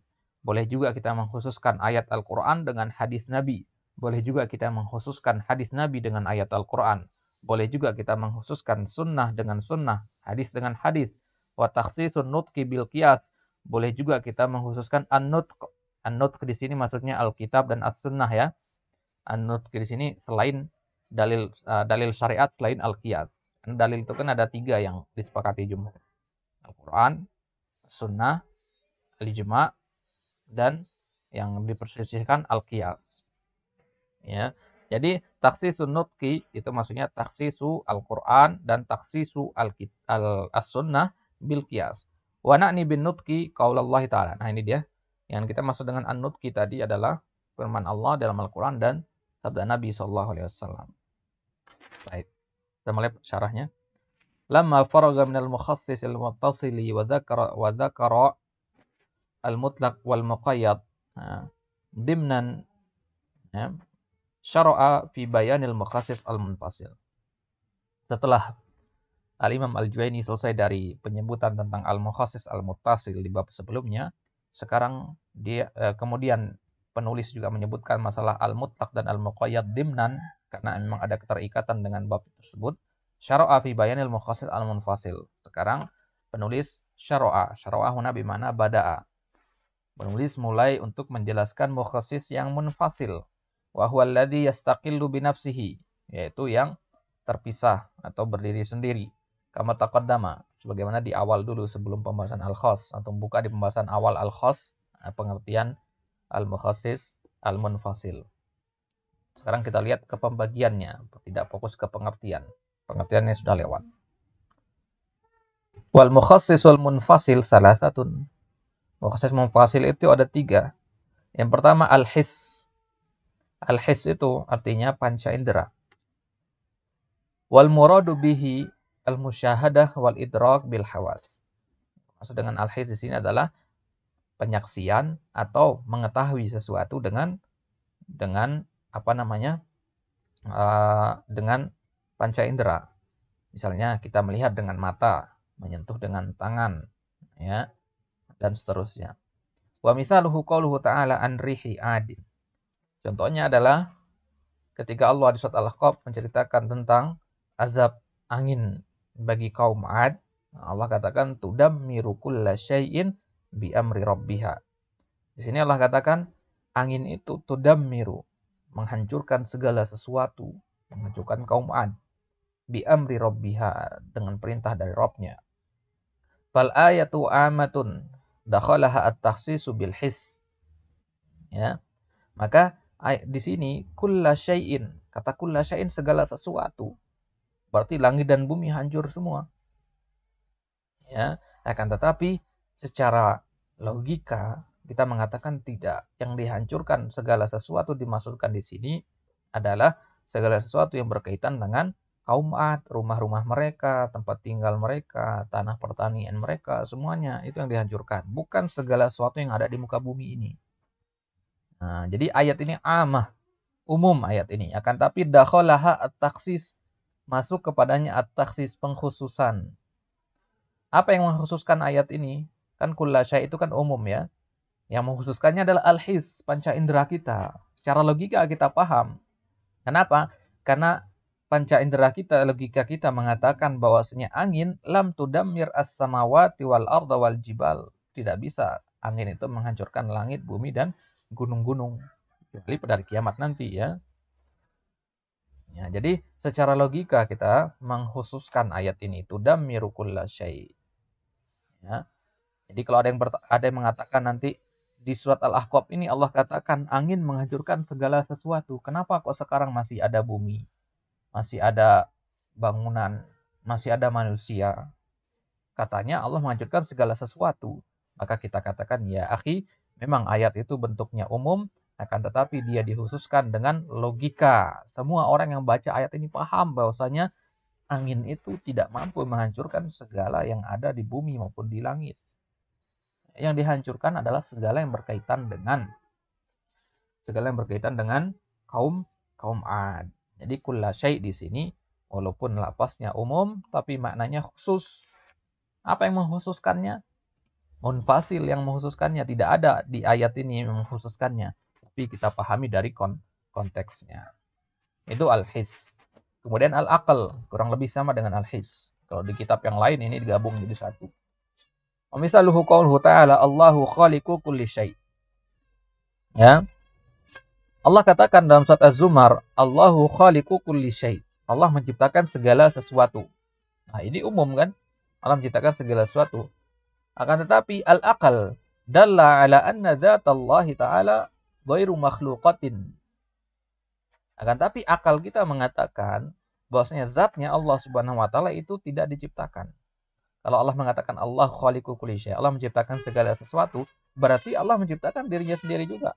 A: Boleh juga kita mengkhususkan ayat Al-Qur'an dengan hadis Nabi. Boleh juga kita mengkhususkan hadis Nabi dengan ayat Al-Qur'an. Boleh juga kita mengkhususkan sunnah dengan sunnah, hadis dengan hadis. Wa takhsisun nutqi bil qiyas. Boleh juga kita mengkhususkan an-nutq. An-nutq di sini maksudnya Alkitab dan as-sunnah ya. An-nutq di sini selain dalil syariat selain al-qiyas. Dalil itu kan ada 3 yang disepakati jumhur. Al-Quran, Sunnah, Al-Ijma, dan yang diperselisihkan Al-Qiyas. Ya, jadi takhsisun nutqi itu maksudnya takhsisu Al-Quran dan takhsisu As-Sunnah bil qiyas. Wa na'ni bin nutqi qaulullah ta'ala. Nah ini dia. Yang kita maksud dengan an-nutqi tadi adalah firman Allah dalam Al-Quran dan sabda Nabi SAW. Baik, kita mulai syarahnya. Lamma faraga minal mukhassis al-muttasili wa dzakara al-mutlaq wal muqayyad dimnan syara'a fi bayanil mukhassis al-munfasil. Setelah Al-Imam Al-Juwaini selesai dari penyebutan tentang al-mukhassis al-muttasil di bab sebelumnya, sekarang dia kemudian penulis juga menyebutkan masalah al-mutlaq dan al-muqayyad dimnan karena memang ada keterikatan dengan bab tersebut. Syara'a fi bayanil mukhassis al-munfasil. Sekarang penulis syara'a huna bi mana bada'a. Penulis mulai untuk menjelaskan mukhassis yang munfasil. Wa huwa alladhi yastaqillu bi nafsihi, yaitu yang terpisah atau berdiri sendiri. Kama taqaddama, sebagaimana di awal dulu sebelum pembahasan al-khass atau buka di pembahasan awal al-khass, pengertian al-mukhassis al-munfasil. Sekarang kita lihat ke pembagiannya, tidak fokus ke pengertian. Pengertiannya sudah lewat. Wal mukhassisul munfasil salasatun. Mukhassis munfasil itu ada 3. Yang pertama al-hiss. Al-hiss itu artinya panca indera. Wal muradu bihi al-musyahadah wal idrak bil hawas. Maksud dengan al-hiss di sini adalah penyaksian atau mengetahui sesuatu dengan apa namanya? Dengan panca indera. Misalnya kita melihat dengan mata, menyentuh dengan tangan, ya, dan seterusnya. Wa misaluhu qauluhu ta'ala an rihi adin. Contohnya adalah ketika Allah di surat Al-Ahqaf menceritakan tentang azab angin bagi kaum Ad, Allah katakan tudammiru kulla syai'in bi amri rabbiha. Di sini Allah katakan angin itu tudammiru, menghancurkan segala sesuatu, menghancurkan kaum Ad bi amri rabbiha, dengan perintah dari Rabbnya. Fal ayatu amatun dakhalaha at-takhsisu bil hiss. Ya. Maka di sini kulla syai'in, kata kulla syai'in segala sesuatu. Berarti langit dan bumi hancur semua. Ya, akan tetapi secara logika kita mengatakan tidak. Yang dihancurkan segala sesuatu dimaksudkan di sini adalah segala sesuatu yang berkaitan dengan kaum Ad, rumah-rumah mereka, tempat tinggal mereka, tanah pertanian mereka, semuanya itu yang dihancurkan. Bukan segala sesuatu yang ada di muka bumi ini. Nah, jadi ayat ini amah, umum ayat ini. Akan tapi dakhalaha at-takhsis, masuk kepadanya at-takhsis, pengkhususan. Apa yang mengkhususkan ayat ini? Kan kulla syai' itu kan umum ya. Yang mengkhususkannya adalah al-his, panca indera kita. Secara logika kita paham. Kenapa? Karena panca indera kita, logika kita mengatakan bahwasanya angin lam tudammir as-samawati wal arda wal jibal. Tidak bisa angin itu menghancurkan langit, bumi, dan gunung-gunung. Kecuali pada hari kiamat nanti ya. Ya, jadi secara logika kita mengkhususkan ayat ini. Tudammiru kulla syai'. Ya. Jadi kalau ada yang mengatakan nanti di surat Al-Ahqaf ini Allah katakan angin menghancurkan segala sesuatu. Kenapa kok sekarang masih ada bumi? Masih ada bangunan, masih ada manusia. Katanya Allah menghancurkan segala sesuatu. Maka kita katakan ya akhi, memang ayat itu bentuknya umum, akan tetapi dia dikhususkan dengan logika. Semua orang yang baca ayat ini paham bahwasanya angin itu tidak mampu menghancurkan segala yang ada di bumi maupun di langit. Yang dihancurkan adalah segala yang berkaitan dengan segala yang berkaitan dengan kaum Ad. Jadi kulla syai' di sini walaupun lafaznya umum tapi maknanya khusus. Apa yang mengkhususkannya? Munfasil yang mengkhususkannya, tidak ada di ayat ini yang mengkhususkannya. Tapi kita pahami dari konteksnya. Itu al-his. Kemudian al-aql, kurang lebih sama dengan al-his. Kalau di kitab yang lain ini digabung jadi satu. Misaluhu qauluhu ta'ala Allahu khaliqu kulli syai'. Ya. Allah katakan dalam surat Az-Zumar, Allahu khaliqu kulli syai'. Allah menciptakan segala sesuatu. Nah, ini umum kan? Allah menciptakan segala sesuatu. Akan tetapi al-aqal dalla ala anna dzatallahi ta'ala ghairu makhluqatin. Akan tetapi akal kita mengatakan bahwasanya zatnya Allah Subhanahu wa taala itu tidak diciptakan. Kalau Allah mengatakan Allah khaliqu kulli syai', Allah menciptakan segala sesuatu, berarti Allah menciptakan dirinya sendiri juga.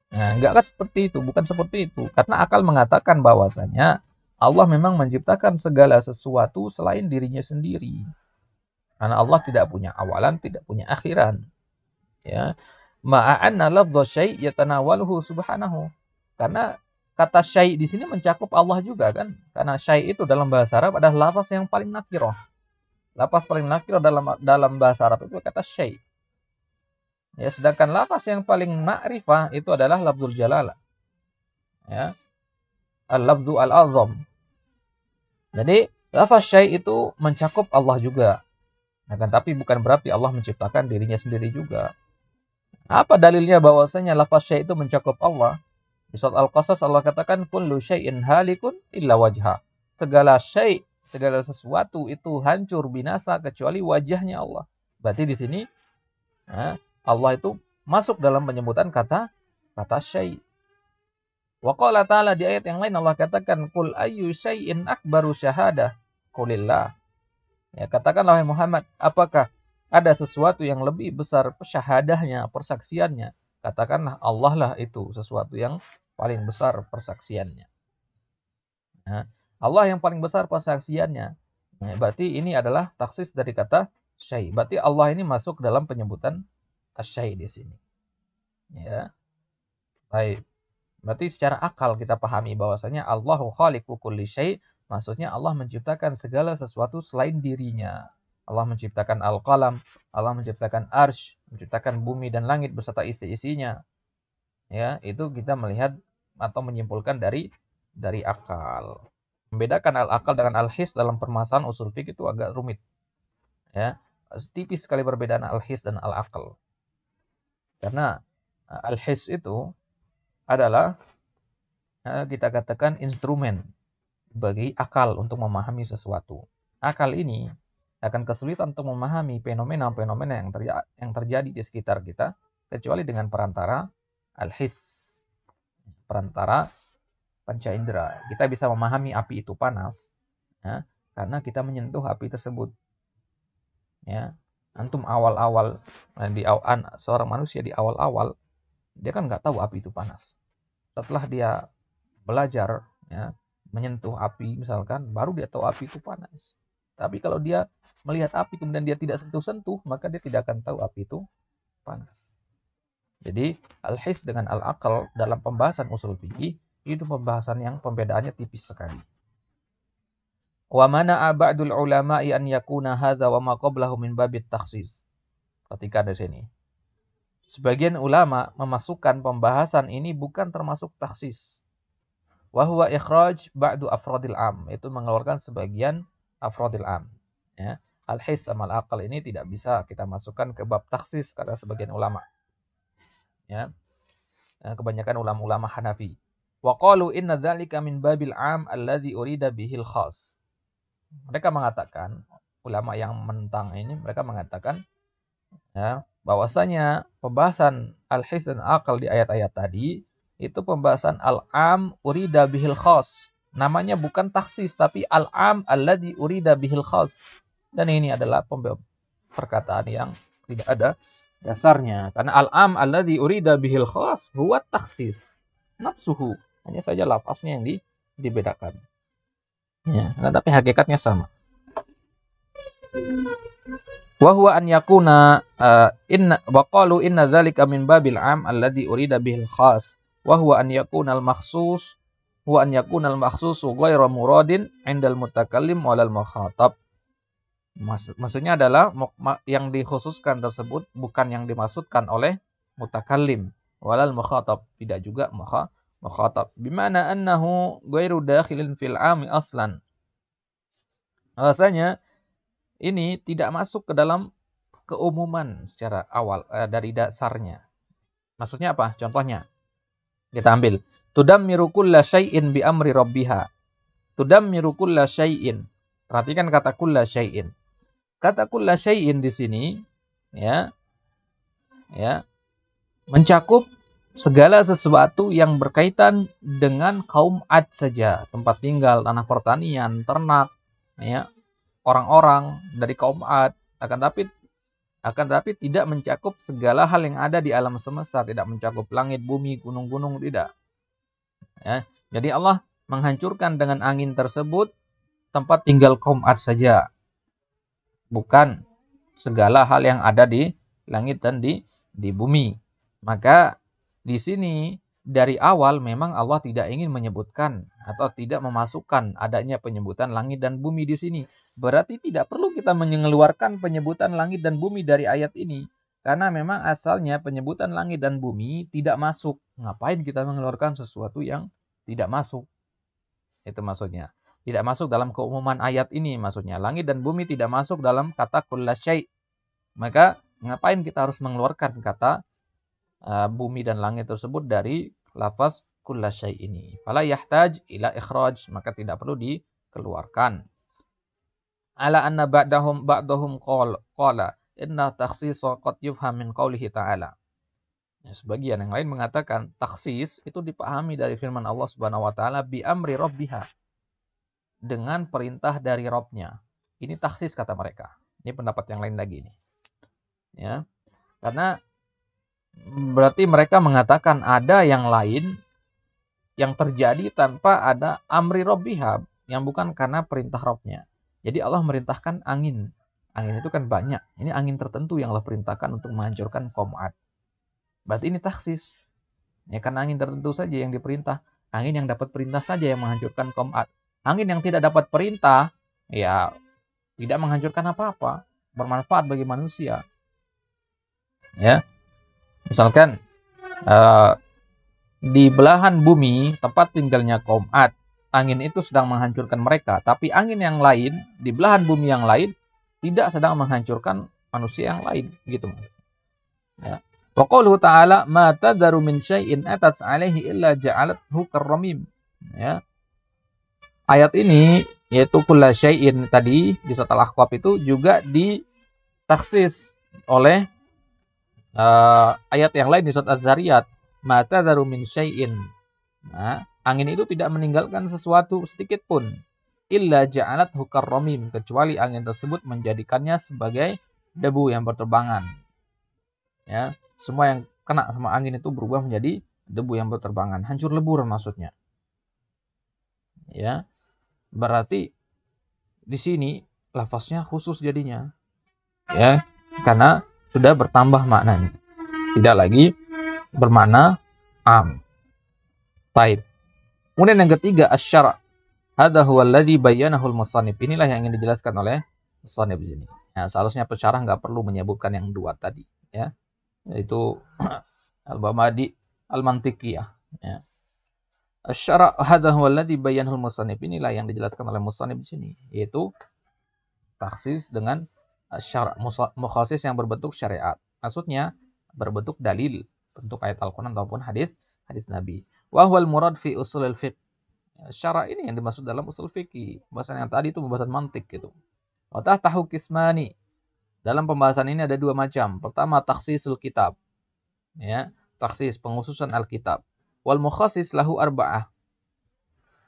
A: Nah, enggak kan seperti itu, bukan seperti itu. Karena akal mengatakan bahwasanya Allah memang menciptakan segala sesuatu selain dirinya sendiri. Karena Allah tidak punya awalan, tidak punya akhiran. Ya. Ma'anna lafdz syai' yatanawaluhu subhanahu. Karena kata syai' di sini mencakup Allah juga kan? Karena syai' itu dalam bahasa Arab adalah lafaz yang paling nakirah. Lafaz paling nakirah dalam bahasa Arab itu kata syai'. Ya, sedangkan lafaz yang paling ma'rifah itu adalah lafzul jalalah. Ya. Al-lafzu al-azam. Jadi lafaz syai' itu mencakup Allah juga. Nah, tapi bukan berarti Allah menciptakan dirinya sendiri juga. Apa dalilnya bahwasanya lafaz syai' itu mencakup Allah? Di surat Al-Qasas Allah katakan kullu syai'in halikun illa wajha. Segala syai', segala sesuatu itu hancur binasa kecuali wajahnya Allah. Berarti di sini Allah itu masuk dalam penyebutan kata syai'. Wa qala ta'ala di ayat yang lain Allah katakan qul ayyu syai'in akbaru syahadah qulillah. Ya, katakanlah wahai Muhammad, apakah ada sesuatu yang lebih besar syahadahnya, persaksiannya? Katakanlah Allah lah itu sesuatu yang paling besar persaksiannya. Nah, Allah yang paling besar persaksiannya. Nah, berarti ini adalah taksis dari kata syai'. Berarti Allah ini masuk dalam penyebutan asy-syai' di sini. Ya. Baik. Berarti secara akal kita pahami bahwasanya Allahu khaliqu kulli syai', maksudnya Allah menciptakan segala sesuatu selain dirinya. Allah menciptakan al-qalam, Allah menciptakan arsy, menciptakan bumi dan langit beserta isi-isinya. Ya, itu kita melihat atau menyimpulkan dari akal. Membedakan al-akal dengan al-his dalam permasalahan usul fiqh itu agak rumit. Ya, tipis sekali perbedaan al-his dan al-akal. Karena al-his itu adalah kita katakan instrumen bagi akal untuk memahami sesuatu. Akal ini akan kesulitan untuk memahami fenomena-fenomena yang terjadi di sekitar kita kecuali dengan perantara al-his, perantara panca indera. Kita bisa memahami api itu panas ya, karena kita menyentuh api tersebut. Ya, antum awal-awal seorang manusia di awal-awal dia kan nggak tahu api itu panas. Setelah dia belajar ya, menyentuh api misalkan, baru dia tahu api itu panas. Tapi kalau dia melihat api kemudian dia tidak sentuh-sentuh, maka dia tidak akan tahu api itu panas. Jadi al-his dengan al-aql dalam pembahasan usul fikih itu pembahasan yang pembedaannya tipis sekali. Wa mana'a ba'dul ulama'i an yakuna hadza wa ma qablahu min babit takhsis. Perhatikan di sini. Sebagian ulama memasukkan pembahasan ini bukan termasuk taksis. Wa huwa ikhraj ba'du afradil am, itu mengeluarkan sebagian afradil am. Ya. Al-his sama al-aqal ini tidak bisa kita masukkan ke bab taksis kata sebagian ulama. Ya. Kebanyakan ulama-ulama Hanafi. Wa qalu inna dzalika min babil am alladzi urida bihil khas. Mereka mengatakan, ulama yang menentang ini mereka mengatakan ya, bahwasanya pembahasan al-his dan akal di ayat-ayat tadi itu pembahasan al-am urida bihil khas. Namanya bukan taksis tapi al-am alladzi urida bihil khas. Dan ini adalah perkataan yang tidak ada dasarnya. Karena al-am alladzi urida bihil khas huwa taksis nafsuhu. Hanya saja lafaznya yang dibedakan. Ya, tapi hakikatnya sama. Wa huwa an yakuna inna wa qalu inna dzalika min babil am alladhi urida bihil khas wa huwa an yakuna al makhsus wa an yakuna al makhsusu ghairu muradin 'indal mutakallim walal mukhatab. Maksudnya adalah yang dikhususkan tersebut bukan yang dimaksudkan oleh mutakallim walal mukhatab, tidak juga mukhatab. Bimana annahu ghairu dakhilin fil 'ami aslan. Bahasanya ini tidak masuk ke dalam keumuman secara awal dari dasarnya. Maksudnya apa? Contohnya kita ambil tudammiru kulla syai'in bi amri rabbiha. Tudammiru kulla syai'in. Perhatikan kata kulla syai'in. Kata kulla syai'in di sini ya mencakup segala sesuatu yang berkaitan dengan kaum Ad saja, tempat tinggal, tanah pertanian, ternak, ya, orang-orang dari kaum Ad, akan tapi tidak mencakup segala hal yang ada di alam semesta, tidak mencakup langit, bumi, gunung-gunung, tidak. Ya. Jadi Allah menghancurkan dengan angin tersebut tempat tinggal kaum Ad saja, bukan segala hal yang ada di langit dan di bumi. Maka di sini dari awal memang Allah tidak ingin menyebutkan atau tidak memasukkan adanya penyebutan langit dan bumi di sini. Berarti tidak perlu kita mengeluarkan penyebutan langit dan bumi dari ayat ini. Karena memang asalnya penyebutan langit dan bumi tidak masuk. Ngapain kita mengeluarkan sesuatu yang tidak masuk? Itu maksudnya. Tidak masuk dalam keumuman ayat ini maksudnya. Langit dan bumi tidak masuk dalam kata kulla syai'. Maka ngapain kita harus mengeluarkan kata bumi dan langit tersebut dari lafaz kulla syai' ini. Fala yahtaj ila ikhraj, maka tidak perlu dikeluarkan. Ala anna ba'dahum qala inna takhsisa qad yufham min qawlihi ta'ala. Ya, sebagian yang lain mengatakan taksis itu dipahami dari firman Allah Subhanahu wa taala bi amri rabbiha, dengan perintah dari Rabbnya. Ini taksis kata mereka. Ini pendapat yang lain lagi nih. Ya. Karena berarti mereka mengatakan ada yang lain yang terjadi tanpa ada amri rabbiha, yang bukan karena perintah Rabbnya. Jadi Allah merintahkan angin. Angin itu kan banyak. Ini angin tertentu yang Allah perintahkan untuk menghancurkan kaum Ad. Berarti ini taksis. Ya, karena angin tertentu saja yang diperintah. Angin yang dapat perintah saja yang menghancurkan kaum Ad. Angin yang tidak dapat perintah, ya tidak menghancurkan apa-apa. Bermanfaat bagi manusia. Ya. Misalkan di belahan bumi tempat tinggalnya kaum Ad, angin itu sedang menghancurkan mereka, tapi angin yang lain di belahan bumi yang lain tidak sedang menghancurkan manusia yang lain, gitu. Ya. Wa qauluhu ta'ala ma tadharu min syai'in atat 'alaihi illa ja'alathu karramim. Ya. Ayat ini yaitu kulla syai'in tadi di surat Al-Ahqaf itu juga ditaksis oleh ayat yang lain di surat Az-Zariyat, ma tadharu min syai'in. Nah, angin itu tidak meninggalkan sesuatu sedikit pun, illa ja'alathu karramim, kecuali angin tersebut menjadikannya sebagai debu yang berterbangan. Ya, semua yang kena sama angin itu berubah menjadi debu yang berterbangan, hancur lebur maksudnya. Ya. Berarti di sini lafaznya khusus jadinya. Ya, karena sudah bertambah maknanya. Tidak lagi bermakna am. Taib. Kemudian yang ketiga, asy-syara'. Hadza huwa alladzi bayyanahu al-musannif. Inilah yang ingin dijelaskan oleh musannif di sini. Ya, seharusnya pensyarah enggak perlu menyebutkan yang dua tadi, ya. Yaitu al-Bamadi al-Mantiqiyah, ya. Asy-syara' hadza huwa alladzi bayyanahu al-musannif. Inilah yang dijelaskan oleh musannif di sini, yaitu taksis dengan syara' mukhasis yang berbentuk syariat. Maksudnya berbentuk dalil, bentuk ayat Al-Qur'an ataupun hadis Nabi. Wa huwal murad fi usulil fiqh. Syara' ini yang dimaksud dalam usul fikih. Pembahasan yang tadi itu pembahasan mantik gitu. Wa tahtahu qismani. Dalam pembahasan ini ada dua macam. Pertama takhsisul kitab. Ya, taksis penghususan Alkitab. Wal mukhasis lahu arba'ah.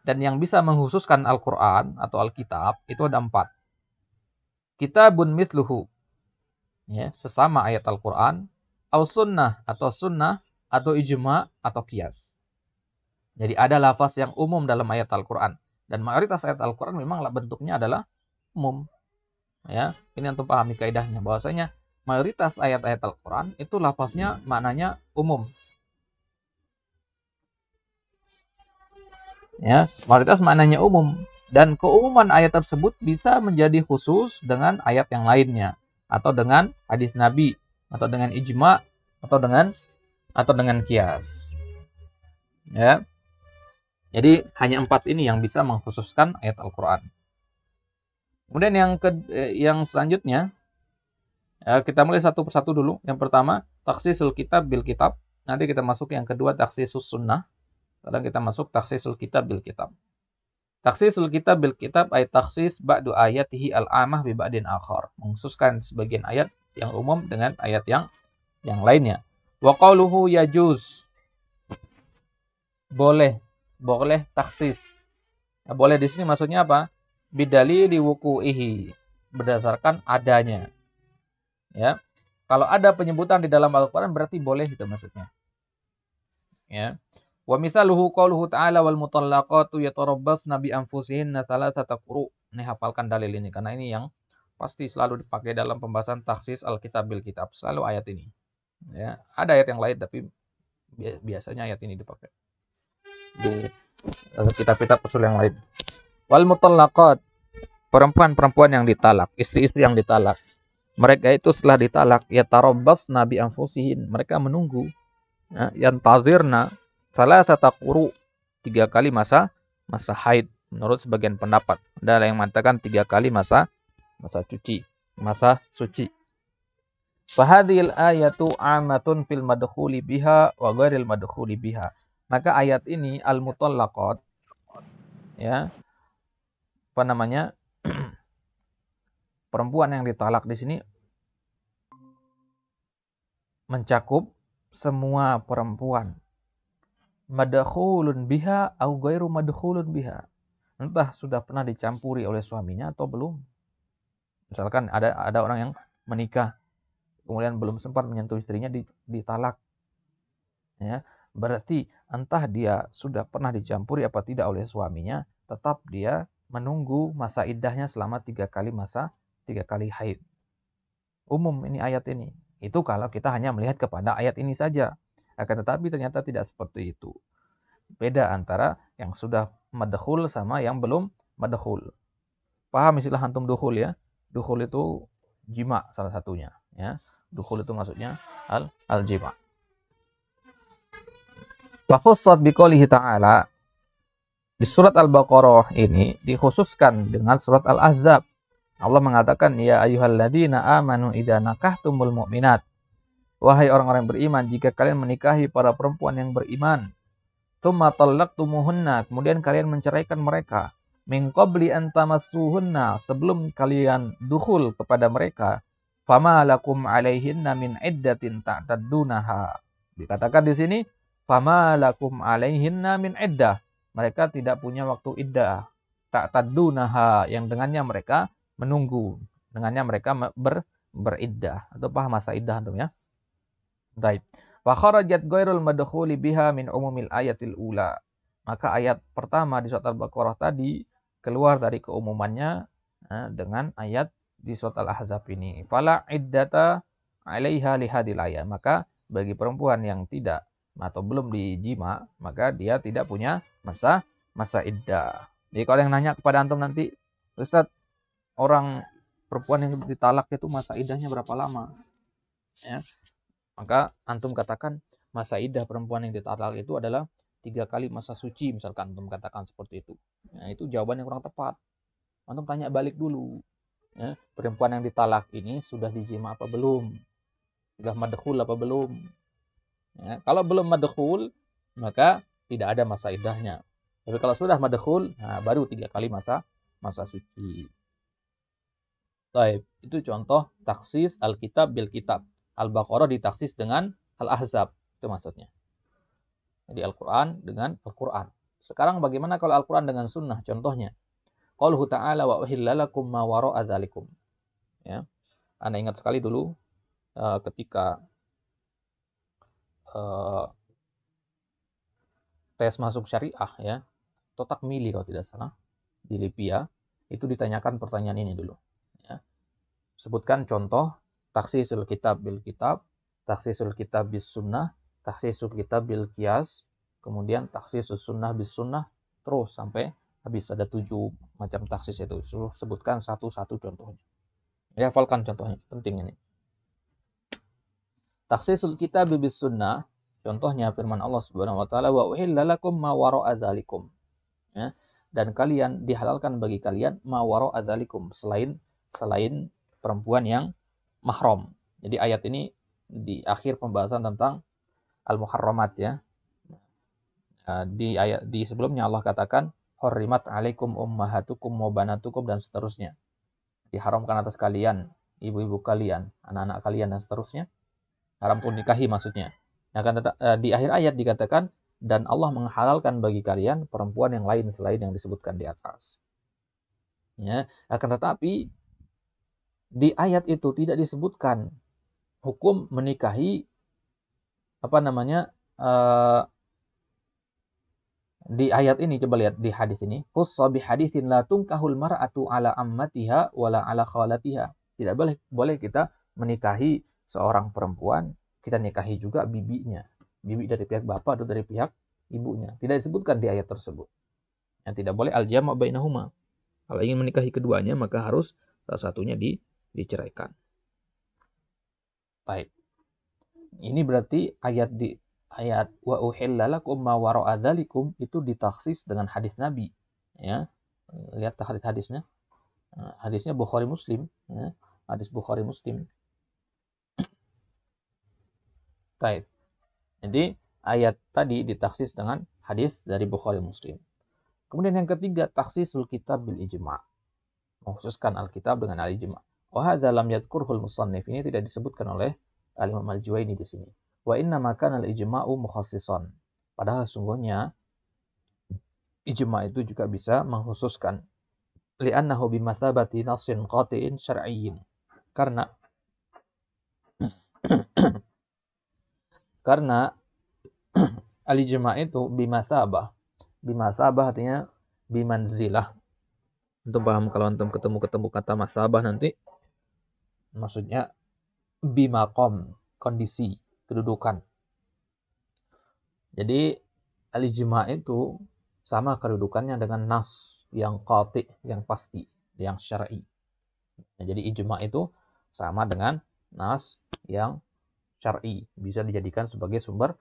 A: Dan yang bisa menghususkan Al-Qur'an atau Alkitab itu ada 4. Kitabun misluhu, ya, sesama ayat Al-Quran, au sunnah atau ijma atau qiyas. Jadi ada lafaz yang umum dalam ayat Al-Quran, dan mayoritas ayat Al-Quran memang bentuknya adalah umum. Ya, ini antum pahami kaidahnya bahwasanya mayoritas ayat-ayat Al-Qur'an itu lafaznya maknanya umum. Ya, mayoritas maknanya umum dan keumuman ayat tersebut bisa menjadi khusus dengan ayat yang lainnya atau dengan hadis Nabi atau dengan ijma atau dengan kias. Ya. Jadi hanya 4 ini yang bisa mengkhususkan ayat Al-Qur'an. Kemudian yang selanjutnya kita mulai satu persatu dulu. Yang pertama, takhsisul kitab bil kitab. Nanti kita masuk yang kedua, takhsisus sunnah. Sekarang kita masuk takhsisul kitab bil kitab. Takhsisul kitab bil kitab ay takhsis ba'du ayatihi al-amah bi ba'din akhar. Mengkhususkan sebagian ayat yang umum dengan ayat yang lainnya. Wa qauluhu yajuz. Boleh takhsis. Nah, boleh di sini maksudnya apa? Bidalili wuku'ihi. Berdasarkan adanya. Ya. Kalau ada penyebutan di dalam Al-Qur'an berarti boleh itu maksudnya. Ya. Wa misaluhu qauluhu ta'ala wal mutallaqatu yatarabbasna bi anfusihinna thalathata quru. Ini hafalkan dalil ini karena ini yang pasti selalu dipakai dalam pembahasan taksis Alkitab bil kitab. Selalu ayat ini. Ya, ada ayat yang lain tapi biasanya ayat ini dipakai di kitab-kitab usul yang lain. Wal mutallaqat, perempuan-perempuan yang ditalak, istri-istri yang ditalak. Mereka itu setelah ditalak yatarabbasna bi anfusihin, mereka menunggu yantazirna salasata quru, 3 kali masa haid menurut sebagian pendapat. Ada yang mengatakan 3 kali masa suci. Fahadhil ayatu amatun fil madkhuli biha wa ghairil madkhuli biha. Maka ayat ini al-mutallaqat ya. Apa namanya? Perempuan yang ditalak di sini mencakup semua perempuan. Madkhulun biha au ghairu madkhulun biha. Entah sudah pernah dicampuri oleh suaminya atau belum. Misalkan ada orang yang menikah kemudian belum sempat menyentuh istrinya ditalak. Ya, berarti entah dia sudah pernah dicampuri apa tidak oleh suaminya, tetap dia menunggu masa iddahnya selama 3 kali haid. Umum ini ayat ini. Itu kalau kita hanya melihat kepada ayat ini saja. Akan tetapi ternyata tidak seperti itu. Beda antara yang sudah madkhul sama yang belum madkhul. Paham istilah antum dukhul ya? Dukhul itu jima salah satunya. Ya. Dukhul itu maksudnya al-jima. Wa khussat biqoulihi ta'ala, di surat Al-Baqarah ini dikhususkan dengan surat Al-Ahzab. Allah mengatakan, ya ayyuhalladzina amanu idza nakahtumul mu'minat. Wahai orang-orang beriman, jika kalian menikahi para perempuan yang beriman, tsumma talaqtumuhunna, kemudian kalian menceraikan mereka, min qabli an tamassuhunna, sebelum kalian dukhul kepada mereka, fama lakum alaihinna min iddatin ta'taddunaha. Dikatakan di sini fama lakum alaihinna min iddah. Mereka tidak punya waktu iddah. Ta'taddunaha, yang dengannya mereka menunggu. Dengannya mereka beriddah. Atau paham masa iddah antum ya? Baik. Wa kharajat ghairul madkhuli biha min umumil ayatil ula. Maka ayat pertama di surat Al-Baqarah tadi keluar dari keumumannya dengan ayat di surat Al-Ahzab ini. Fala iddata 'alaiha lihadil ayat. Maka bagi perempuan yang tidak atau belum dijima, maka dia tidak punya masa iddah. Jadi kalau yang nanya kepada antum nanti, Ustaz, orang perempuan yang ditalak itu masa iddahnya berapa lama? Ya. Maka antum katakan masa iddah perempuan yang ditalak itu adalah 3 kali masa suci, misalkan antum katakan seperti itu. Nah, itu jawaban yang kurang tepat. Antum tanya balik dulu. Ya, perempuan yang ditalak ini sudah dijima apa belum? Sudah madkhul apa belum? Ya, kalau belum madkhul, maka tidak ada masa iddahnya. Tapi kalau sudah madkhul, nah baru 3 kali masa suci. Baik, itu contoh taksis Alkitab bil kitab. Al-Baqarah ditaksis dengan Al-Ahzab, itu maksudnya. Jadi Al-Quran dengan Al-Quran. Sekarang bagaimana kalau Al-Quran dengan sunnah? Contohnya, qauluhu ta'ala wa uhilla lakum ma wara'a dzalikum. Ya. Anda ingat sekali dulu ketika tes masuk syariah ya, Totak Mili kalau tidak salah di Libya, itu ditanyakan pertanyaan ini dulu ya. sebutkan contoh takhsisul kitab bil kitab, takhsisul kitab bis sunnah, takhsisul kitab bil qiyas, kemudian takhsisus sunnah bis sunnah, terus sampai habis. Ada 7 macam taksis itu. Suruh sebutkan satu-satu contohnya. Ya, hafalkan contohnya, penting ini. Takhsisul kitab bis sunnah, contohnya firman Allah Subhanahu wa taala, wa uhilla lakum ma wara'a dzalikum. Ya, dan kalian dihalalkan bagi kalian ma wara'a dzalikum, selain perempuan yang mahram. Jadi ayat ini di akhir pembahasan tentang al-muharramat ya. Di sebelumnya Allah katakan hurrimat alaikum ummahatukum wa banatukum dan seterusnya. Diharamkan atas kalian, ibu-ibu kalian, anak-anak kalian dan seterusnya. Haram pun nikahi maksudnya. Nah, di akhir ayat dikatakan dan Allah menghalalkan bagi kalian perempuan yang lain selain yang disebutkan di atas. Ya, akan tetapi di ayat itu tidak disebutkan hukum menikahi di ayat ini. Coba lihat di hadis ini, khussa bi haditsin la tunkahul mar'atu ala ammatiha wala ala khalatiha. Tidak boleh kita menikahi seorang perempuan, kita nikahi juga bibinya. Bibi dari pihak bapak atau dari pihak ibunya. Tidak disebutkan di ayat tersebut. Yang tidak boleh al-jama' bainahuma. Kalau ingin menikahi keduanya maka harus salah satunya diceraikan. Baik. Ini berarti ayat wa uhilla lakum ma wara'a dzalikum itu ditaksis dengan hadis Nabi. Ya. Lihat hadisnya. Hadisnya Bukhari Muslim, ya. Hadis Bukhari Muslim. Baik. Jadi ayat tadi ditaksis dengan hadis dari Bukhari Muslim. Kemudian yang ketiga, takhsisul kitab bil ijma'. Mengkhususkan Alkitab dengan al-ijma'. Wa hadza lam yadhkurhul musannif. Ini tidak disebutkan oleh Al-Imam Al-Juwaini di sini. Wa inna makana al-ijma'u mukhassisan. Padahal sungguhnya ijma' itu juga bisa mengkhususkan. Li'annahu bimathabati nassin qati'in syar'iyyin. Karena al-ijma' itu bimathabah. Bimathabah artinya bimanzilah. Untuk paham kalau antum ketemu kata masabah nanti, maksudnya bimaqam, kondisi, kedudukan. Jadi al-ijma' itu sama kedudukannya dengan nas yang qati', yang pasti, yang syar'i. Nah, jadi ijma' itu sama dengan nas yang syar'i, bisa dijadikan sebagai sumber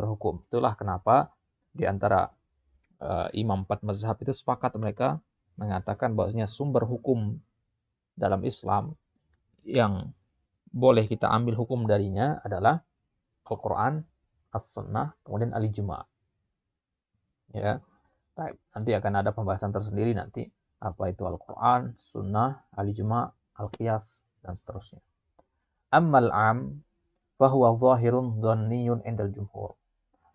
A: hukum. Itulah kenapa di antara imam 4 mazhab itu sepakat mereka mengatakan bahwasanya sumber hukum dalam Islam yang boleh kita ambil hukum darinya adalah Al-Quran, As-Sunnah, kemudian Al-Ijma'. Ya, nanti akan ada pembahasan tersendiri nanti apa itu Al-Quran, Sunnah, Al-Ijma', Al-Qiyas dan seterusnya. Ammal am fahuwa zahirun dhanniyun indal jumhur.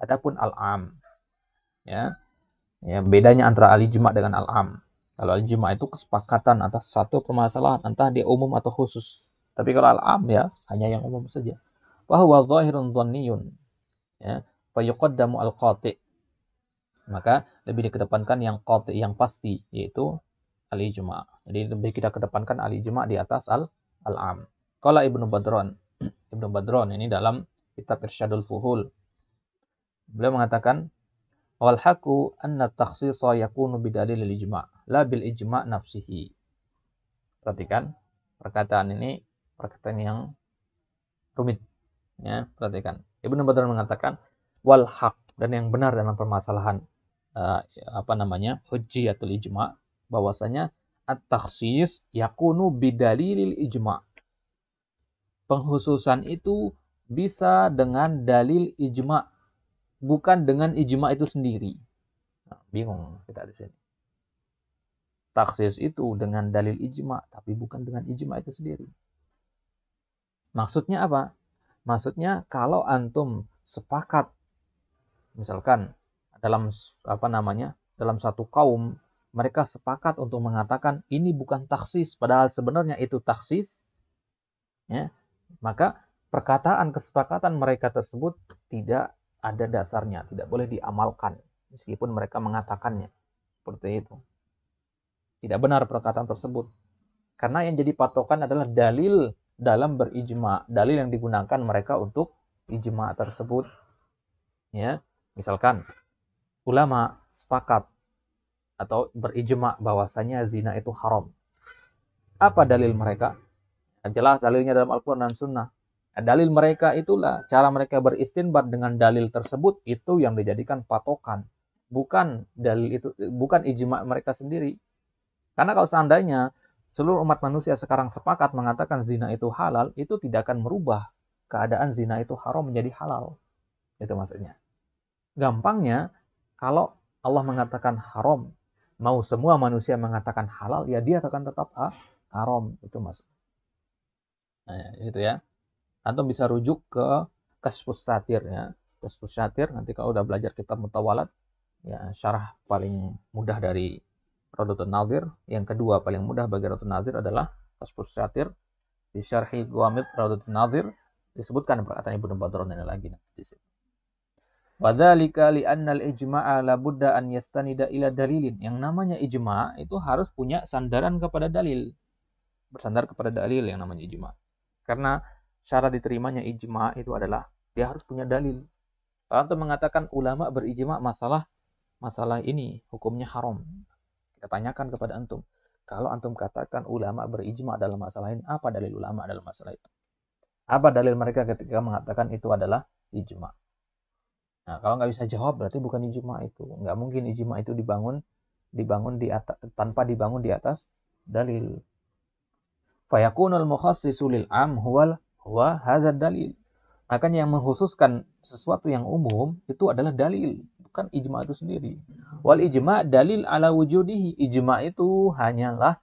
A: Adapun al-am, ya, bedanya antara al-ijma' dengan al-am. Kalau al-ijma' itu kesepakatan atas satu permasalahan, entah dia umum atau khusus. Tapi kalau al-am ya hanya yang umum saja. Fahuwa zahirun dhanniyun, ya, fa yuqaddamu al-qati'. Maka lebih dikedepankan yang qati', yang pasti, yaitu al-ijma'. Jadi lebih kita kedepankan al-ijma' di atas al-am. Qala Ibnu Badran ini dalam kitab Irsyadul Fuhul. Beliau mengatakan wal haqu anna takhsisa yakunu bidalil al-ijma' la bil ijma' nafsihi. Perhatikan perkataan ini, perkataan yang rumit, ya, perhatikan. Ibnu Badran mengatakan wal haq, dan yang benar dalam permasalahan hujjatul ijma', bahwasanya at-takhsis yakunu bidalil ijma'. Pengkhususan itu bisa dengan dalil ijma', bukan dengan ijma' itu sendiri. Nah, bingung kita di sini. Takhsis itu dengan dalil ijma', tapi bukan dengan ijma' itu sendiri. Maksudnya apa? Maksudnya kalau antum sepakat, misalkan dalam dalam satu kaum mereka sepakat untuk mengatakan ini bukan takhsis, padahal sebenarnya itu takhsis, ya, maka perkataan kesepakatan mereka tersebut tidak ada dasarnya, tidak boleh diamalkan meskipun mereka mengatakannya seperti itu. Tidak benar perkataan tersebut. Karena yang jadi patokan adalah dalil dalam berijma, dalil yang digunakan mereka untuk ijma tersebut. Ya, misalkan ulama sepakat atau berijma bahwasanya zina itu haram. Apa dalil mereka? Jelas dalilnya dalam Al-Quran dan Sunnah. Dalil mereka itulah cara mereka beristinbat dengan dalil tersebut, itu yang dijadikan patokan. Bukan dalil itu, bukan ijma mereka sendiri. Karena kalau seandainya seluruh umat manusia sekarang sepakat mengatakan zina itu halal, itu tidak akan merubah keadaan zina itu haram menjadi halal. Itu maksudnya. Gampangnya, kalau Allah mengatakan haram, mau semua manusia mengatakan halal, ya dia akan tetap haram. Itu maksudnya. Nah, itu ya. Antum bisa rujuk ke Kashfus Satir ya. Kashfus Satir nanti kalau udah belajar kitab Mutawalat, ya syarah paling mudah dari Rawdatun Nadhir. Yang kedua paling mudah bagi Rawdatun Nadhir adalah Kashfus Satir. Di Syarhi Ghamid Rawdatun Nadhir disebutkan perkataan Ibnu Badrun ini lagi di sini. Wa dzalika li anna al-ijma'a la budda an yastanida ila dalilin. Yang namanya ijma' itu harus punya sandaran kepada dalil. Bersandar kepada dalil yang namanya ijma'. Karena syarat diterimanya ijma' itu adalah dia harus punya dalil. Kalau antum mengatakan ulama berijma' masalah ini hukumnya haram, kita tanyakan kepada antum. Kalau antum katakan ulama berijma' dalam masalah ini, apa dalil ulama dalam masalah itu? Apa dalil mereka ketika mengatakan itu adalah ijma'? Nah, kalau nggak bisa jawab berarti bukan ijma' itu. Nggak mungkin ijma' itu dibangun di atas, tanpa dibangun di atas dalil. Fayakunul mukhassisu lil am huwa hadzal dalil. Makanya yang mengkhususkan sesuatu yang umum itu adalah dalil, bukan ijma' itu sendiri. Wal ijma' dalil ala wujudihi. Ijma' itu hanyalah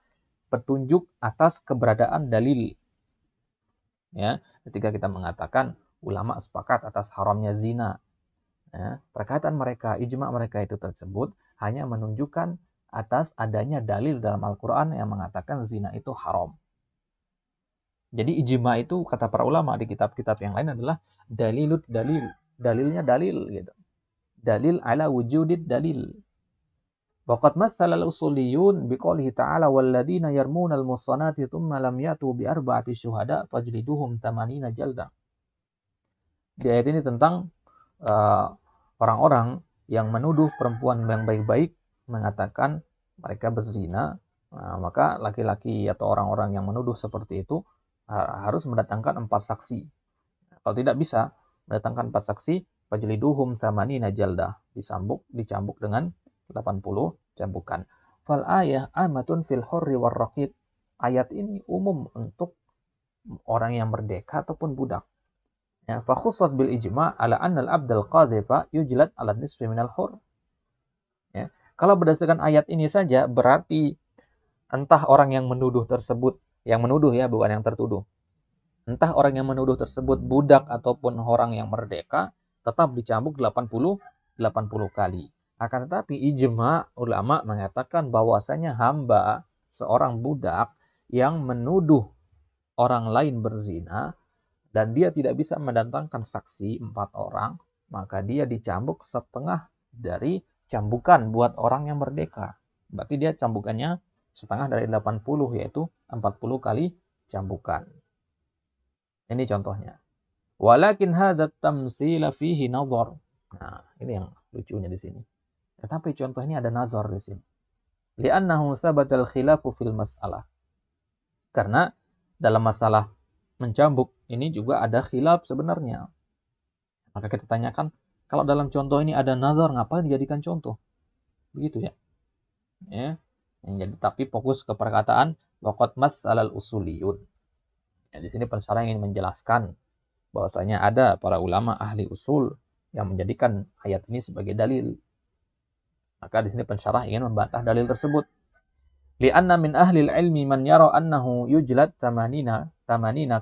A: petunjuk atas keberadaan dalil. Ya, ketika kita mengatakan ulama sepakat atas haramnya zina, ya, perkataan mereka, ijma' mereka itu tersebut hanya menunjukkan atas adanya dalil dalam Al-Quran yang mengatakan zina itu haram. Jadi ijma' itu kata para ulama di kitab-kitab yang lain adalah dalilut dalil. Dalilnya dalil gitu. Dalil ala wujudid dalil. Waqad massala al-usuliyun biqoulihi ta'ala walladzina yarmuna al-muhsanati thumma lam yatu bi arba'ati syuhada fajliduhum 80 jalda. Di ayat ini tentang orang-orang yang menuduh perempuan yang baik-baik mengatakan mereka berzina, maka laki-laki atau orang-orang yang menuduh seperti itu harus mendatangkan 4 saksi. Kalau tidak bisa mendatangkan 4 saksi, fajliduhum 80 jaldah, dicambuk dengan 80 cambukan. Fal ayah amatun fil hurri war raqib. Ayat ini umum untuk orang yang merdeka ataupun budak. Ya, fa khussat bil ijma' ala anna al-abdal qadhifa yujlad ala nisfi minal hur. Ya, kalau berdasarkan ayat ini saja berarti entah orang yang menuduh tersebut, yang menuduh ya, bukan yang tertuduh. Entah orang yang menuduh tersebut budak ataupun orang yang merdeka, tetap dicambuk 80 kali. Akan tetapi ijma' ulama mengatakan bahwasanya hamba seorang budak yang menuduh orang lain berzina dan dia tidak bisa mendatangkan saksi 4 orang, maka dia dicambuk setengah dari cambukan buat orang yang merdeka. Berarti dia cambukannya setengah dari 80, yaitu 40 kali cambukan. Ini contohnya. Walakin hadza tamtsila fihi nazar. Nah, ini yang lucunya di sini. Tetapi contoh ini ada nazar di sini. Li'annahu sabatal khilafu fil mas'alah. Karena dalam masalah mencambuk ini juga ada khilaf sebenarnya. Maka kita tanyakan, kalau dalam contoh ini ada nazar, ngapain dijadikan contoh? Begitu ya. Ya. Jadi tapi fokus ke perkataan waqad mas'alal usuliyun. Ya, di sini pensyarah ingin menjelaskan bahwasanya ada para ulama ahli usul yang menjadikan ayat ini sebagai dalil. Maka di sini pensyarah ingin membantah dalil tersebut. Li'anna min ahli ilmi man yara annahu yujlad 80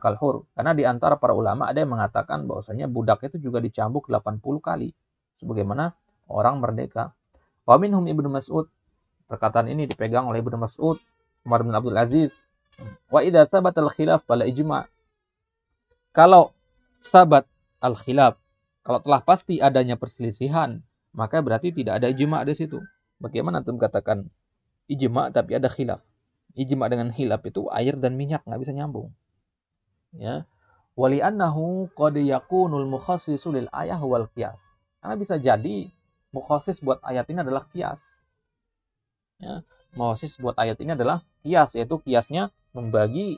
A: kalhur. Karena di antara para ulama ada yang mengatakan bahwasanya budak itu juga dicambuk 80 kali sebagaimana orang merdeka. Wa minhum Ibnu Mas'ud. Perkataan ini dipegang oleh Ibnu Mas'ud, Umar bin Abdul Aziz. Wa idza thabata al-khilaf fala ijma'. Kalau sabat al-khilaf, kalau telah pasti adanya perselisihan, maka berarti tidak ada ijma' di situ. Bagaimana antum katakan ijma' tapi ada khilaf? ijma dengan khilaf itu air dan minyak, nggak bisa nyambung. Ya. Wali annahu qad yakunul mukhassisu lil ayah wal qiyas. Karena bisa jadi mukhassis buat ayat ini adalah qiyas. Ya. Mukhassis buat ayat ini adalah qiyas, yaitu qiyasnya membagi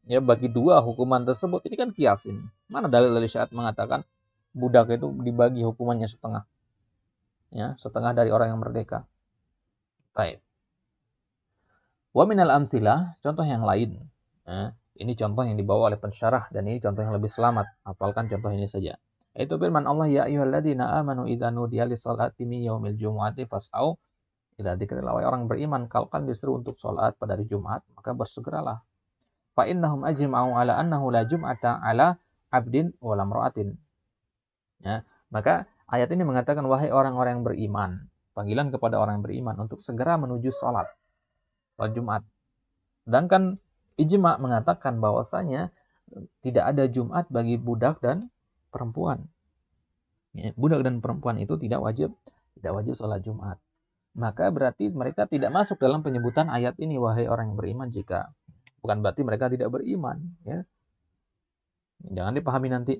A: bagi dua hukuman tersebut. Ini kan qiyas ini. Mana dalil dari syariat mengatakan budak itu dibagi hukumannya setengah. Ya, setengah dari orang yang merdeka. Baik. Wa minal amsilah, contoh yang lain. Nah, ini contoh yang dibawa oleh pensyarah dan ini contoh yang lebih selamat. Hafalkan contoh ini saja. Itu firman Allah, ya ayyuhalladzina amanu idza nudiya lis-salati min yaumil jumu'ati fas'au ila dzikrillah. Wahai orang beriman, kalau kalian disuruh untuk salat pada hari Jumat, maka bersegeralah. Fa innahum ajma'u ala annahu la jum'ata ala abdin wala imra'atin. Ya, maka ayat ini mengatakan wahai orang-orang yang beriman, panggilan kepada orang yang beriman untuk segera menuju salat Jumat. Sedangkan ijma mengatakan bahwasanya tidak ada Jumat bagi budak dan perempuan. Ya, budak dan perempuan itu tidak wajib sholat Jumat. Maka berarti mereka tidak masuk dalam penyebutan ayat ini wahai orang yang beriman, jika bukan berarti mereka tidak beriman. Ya. Jangan dipahami nanti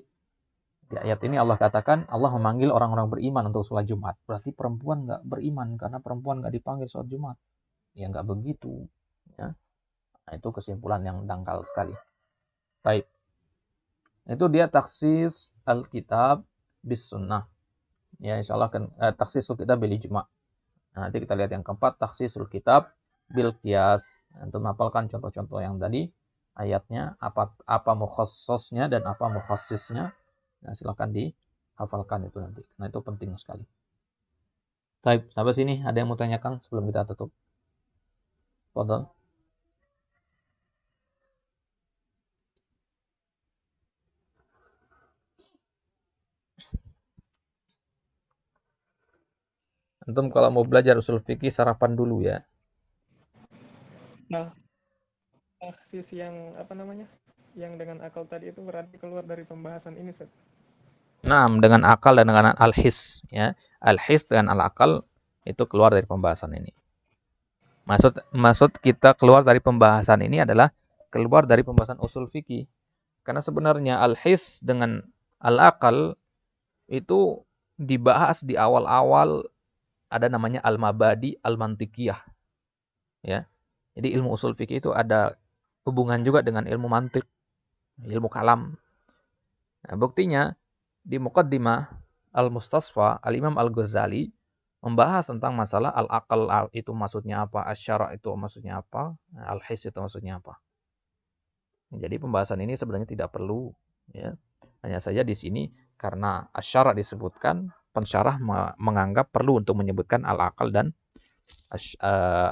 A: di ayat ini Allah katakan Allah memanggil orang-orang beriman untuk sholat Jumat. Berarti perempuan nggak beriman karena perempuan nggak dipanggil sholat Jumat. Ya nggak begitu. Ya. Nah, itu kesimpulan yang dangkal sekali. Baik. Itu dia taksis Alkitab bis sunnah. Ya insyaallah kan taksisul kitab bil ijma. Nah, nanti kita lihat yang keempat, taksisul kitab bil qiyas. Untuk menghafalkan contoh-contoh yang tadi, ayatnya apa mukhassisnya dan apa mukhassisnya. Nah, silakan dihafalkan itu nanti. Nah, itu penting sekali. Baik, sampai sini ada yang mau tanyakan sebelum kita tutup? Fadhal. Antum kalau mau belajar usul fikih sarapan dulu ya.
C: Nah, taksis yang apa namanya? Yang dengan akal tadi itu berarti keluar dari pembahasan ini, Ustaz.
A: Nah, dengan akal dan dengan al-his ya. Al-his dengan al-akal itu keluar dari pembahasan ini. Maksud kita keluar dari pembahasan ini adalah keluar dari pembahasan usul fikih. Karena sebenarnya al-his dengan al-akal itu dibahas di awal-awal, ada namanya al-mabadi al-mantikiyah. Ya. Jadi ilmu usul fikih itu ada hubungan juga dengan ilmu mantik, ilmu kalam. Nah, buktinya di Muqaddimah Al-Mustasfa, Al-Imam Al-Ghazali membahas tentang masalah al-aqal itu maksudnya apa, asy-syara' itu maksudnya apa, al-his itu maksudnya apa. Jadi pembahasan ini sebenarnya tidak perlu, ya. Hanya saja di sini karena asy-syara' disebutkan, pensyarah menganggap perlu untuk menyebutkan al-aqal dan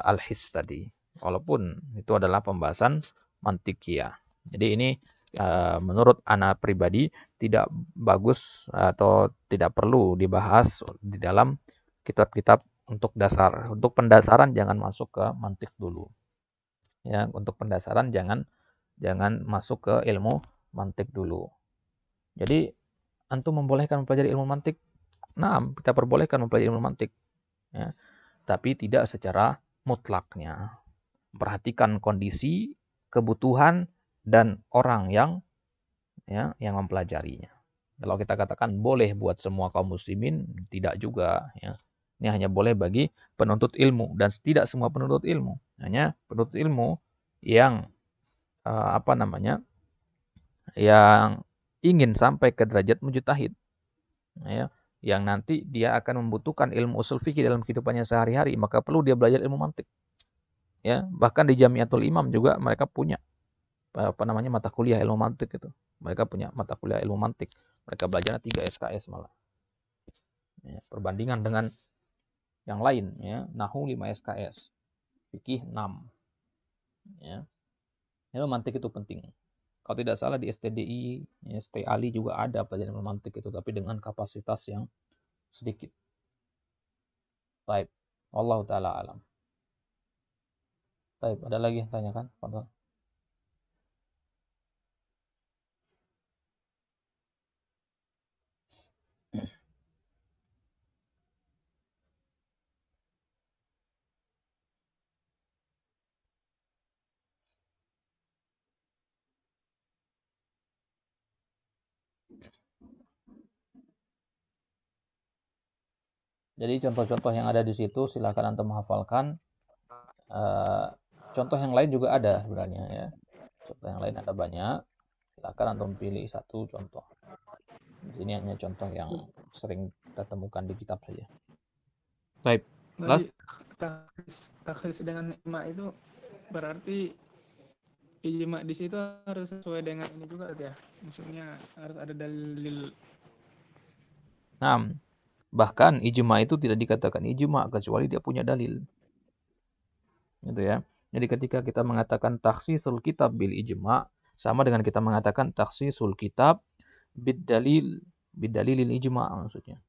A: al-his tadi. Walaupun itu adalah pembahasan mantikiyah. Jadi ini menurut ana pribadi tidak bagus atau tidak perlu dibahas di dalam kitab-kitab untuk dasar. Untuk pendasaran jangan masuk ke mantik dulu. Ya, untuk pendasaran jangan masuk ke ilmu mantik dulu. Jadi antum membolehkan mempelajari ilmu mantik? Nah, kita perbolehkan mempelajari ilmu mantik. Ya. Tapi tidak secara mutlaknya. Perhatikan kondisi, kebutuhan, dan orang yang mempelajarinya. Kalau kita katakan boleh buat semua kaum muslimin, tidak juga. Ya. Ini hanya boleh bagi penuntut ilmu, dan tidak semua penuntut ilmu. Hanya penuntut ilmu yang yang ingin sampai ke derajat mujtahid. Ya. Yang nanti dia akan membutuhkan ilmu usul fikih dalam kehidupannya sehari-hari, maka perlu dia belajar ilmu mantik. Ya, bahkan di Jamiatul Imam juga mereka punya mata kuliah ilmu mantik itu. Mereka punya mata kuliah ilmu mantik. Mereka belajarnya 3 SKS malah. Ya, perbandingan dengan yang lain ya, nahwu 5 SKS, fikih 6. Ya. Ilmu mantik itu penting. Kalau tidak salah di STDI, ya, ST Ali juga ada pelajaran ilmu mantik itu, tapi dengan kapasitas yang sedikit. Baik, wallahu taala alam. Baik, ada lagi yang tanyakan? Fadhal. Jadi contoh-contoh yang ada di situ silakan antum hafalkan. Contoh yang lain juga ada sebenarnya ya. Contoh yang lain ada banyak. Silakan antum pilih satu contoh. Ini hanya contoh yang sering kita temukan di kitab saja. Baik.
C: Berarti takhsis dengan ijma itu berarti ijma di situ harus sesuai dengan ini juga ya. Maksudnya harus ada dalil.
A: Nah, bahkan ijma itu tidak dikatakan ijma kecuali dia punya dalil. Gitu ya. Jadi ketika kita mengatakan takhsisul kitab bil ijma sama dengan kita mengatakan takhsisul kitab bid dalilil ijma maksudnya.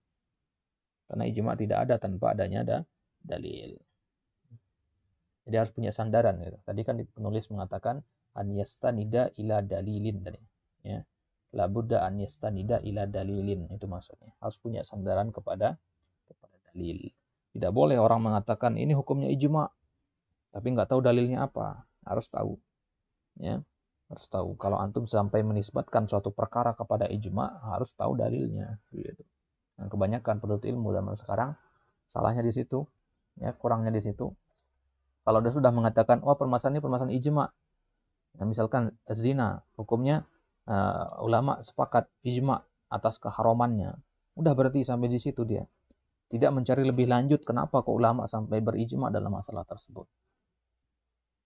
A: Karena ijma tidak ada tanpa adanya dalil. Jadi harus punya sandaran gitu. Tadi kan penulis mengatakan an yastanida ila dalilin tadi. Ya. La budda an yastanida ila dalilin itu maksudnya. Harus punya sandaran kepada dalil. Tidak boleh orang mengatakan ini hukumnya ijma tapi nggak tahu dalilnya apa. Harus tahu. Ya. Harus tahu. Kalau antum sampai menisbatkan suatu perkara kepada ijma, harus tahu dalilnya gitu. Nah, kebanyakan penduduk ilmu zaman sekarang salahnya di situ. Ya, kurangnya di situ. Kalau dia sudah mengatakan, wah permasalahan ini permasalahan ijma. Nah, misalkan zina, hukumnya ulama sepakat ijma atas keharamannya. Udah berarti sampai di situ dia. Tidak mencari lebih lanjut kenapa kok ulama sampai berijma dalam masalah tersebut.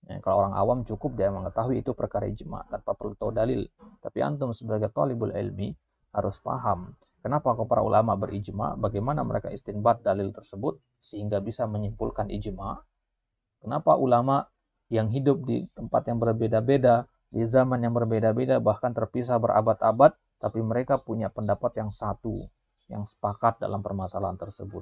A: Ya, kalau orang awam cukup dia mengetahui itu perkara ijma tanpa perlu tahu dalil. Tapi antum sebagai talibul ilmi harus paham kenapa kok para ulama berijma, bagaimana mereka istinbat dalil tersebut sehingga bisa menyimpulkan ijma. Kenapa ulama yang hidup di tempat yang berbeda-beda, di zaman yang berbeda-beda, bahkan terpisah berabad-abad, tapi mereka punya pendapat yang satu, yang sepakat dalam permasalahan tersebut.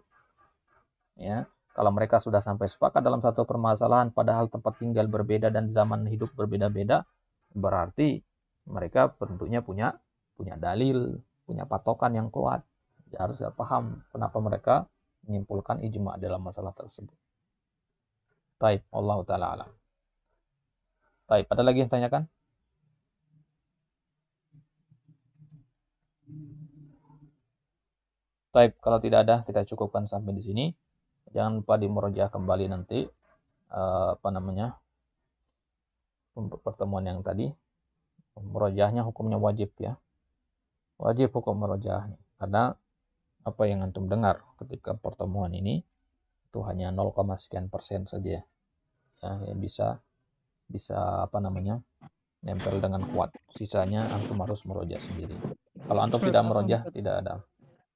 A: Ya, kalau mereka sudah sampai sepakat dalam satu permasalahan, padahal tempat tinggal berbeda dan zaman hidup berbeda-beda, berarti mereka tentunya punya dalil, punya patokan yang kuat. Ya, harus paham kenapa mereka menyimpulkan ijma dalam masalah tersebut. Taib, Allah Ta'ala alam. Taib, ada lagi yang tanyakan? Taib, kalau tidak ada, kita cukupkan sampai di sini. Jangan lupa dimurojah kembali nanti pertemuan yang tadi. Murojahnya hukumnya wajib ya. Wajib hukum murojahnya. Karena apa yang antum dengar ketika pertemuan ini itu hanya 0, sekian persen saja ya, yang bisa nempel dengan kuat. Sisanya antum harus merojah sendiri. Kalau antum tidak merojah, tidak ada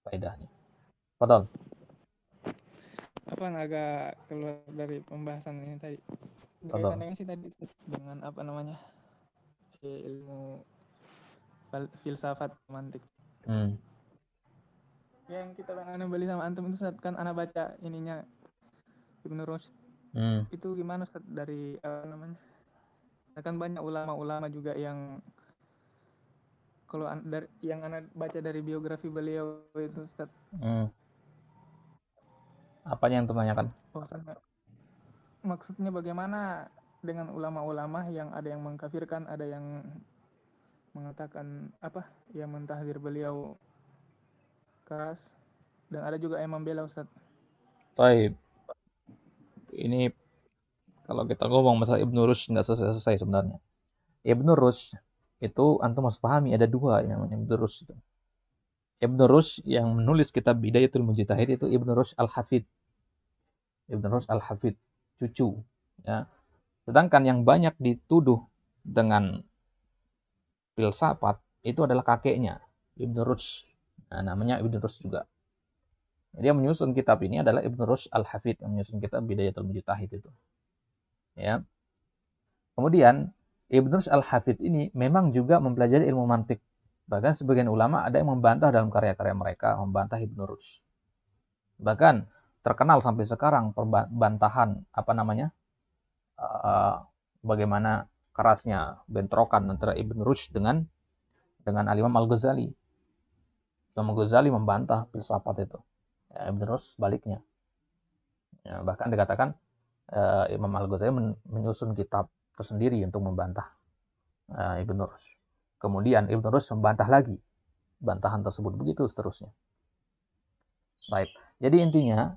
A: faedahnya. Padahal
C: Apa agak keluar dari pembahasan ini tadi. Berkaitan sih tadi dengan ilmu filsafat mantik. Yang kita anak beli sama antum itu saat kan anak baca ininya Ibnu Rushd. Itu gimana Ustaz dari kan banyak ulama-ulama juga yang kalau yang anak baca dari biografi beliau itu Ustaz.
A: Apa yang antum tanyakan?
C: Maksudnya bagaimana dengan ulama-ulama yang ada yang mengkafirkan, ada yang mengatakan yang mentahdir beliau keras, dan ada juga yang membela Ustaz.
A: Baik. Ini kalau kita ngomong masalah Ibnu Rushd nggak selesai sebenarnya. Ibnu Rushd itu antum harus pahami ada dua yang namanya Ibnu Rushd itu. Ibnu Rushd yang menulis kitab Bidayatul Mujtahid itu Ibnu Rushd Al-Hafid. Ibnu Rushd Al-Hafid, cucu. Ya. Sedangkan yang banyak dituduh dengan filsafat itu adalah kakeknya, Ibnu Rushd. Nah, namanya Ibnu Rushd juga. Dia menyusun kitab ini adalah Ibnu Rushd Al-Hafid yang menyusun kitab Bidayatul Mujtahid itu. Ya. Kemudian Ibnu Rushd Al-Hafid ini memang juga mempelajari ilmu mantik. Bahkan sebagian ulama ada yang membantah dalam karya-karya mereka, membantah Ibnu Rushd. Bahkan terkenal sampai sekarang bantahan bagaimana kerasnya bentrokan antara Ibnu Rushd dengan Al-Imam Al-Ghazali. Imam Al-Ghazali membantah filsafat itu. Ya, Ibnu Rushd sebaliknya. Ya, bahkan dikatakan Imam Al-Ghazali menyusun kitab tersendiri untuk membantah Ibnu Rushd. Kemudian Ibnu Rushd membantah lagi bantahan tersebut, begitu seterusnya. Baik, Jadi intinya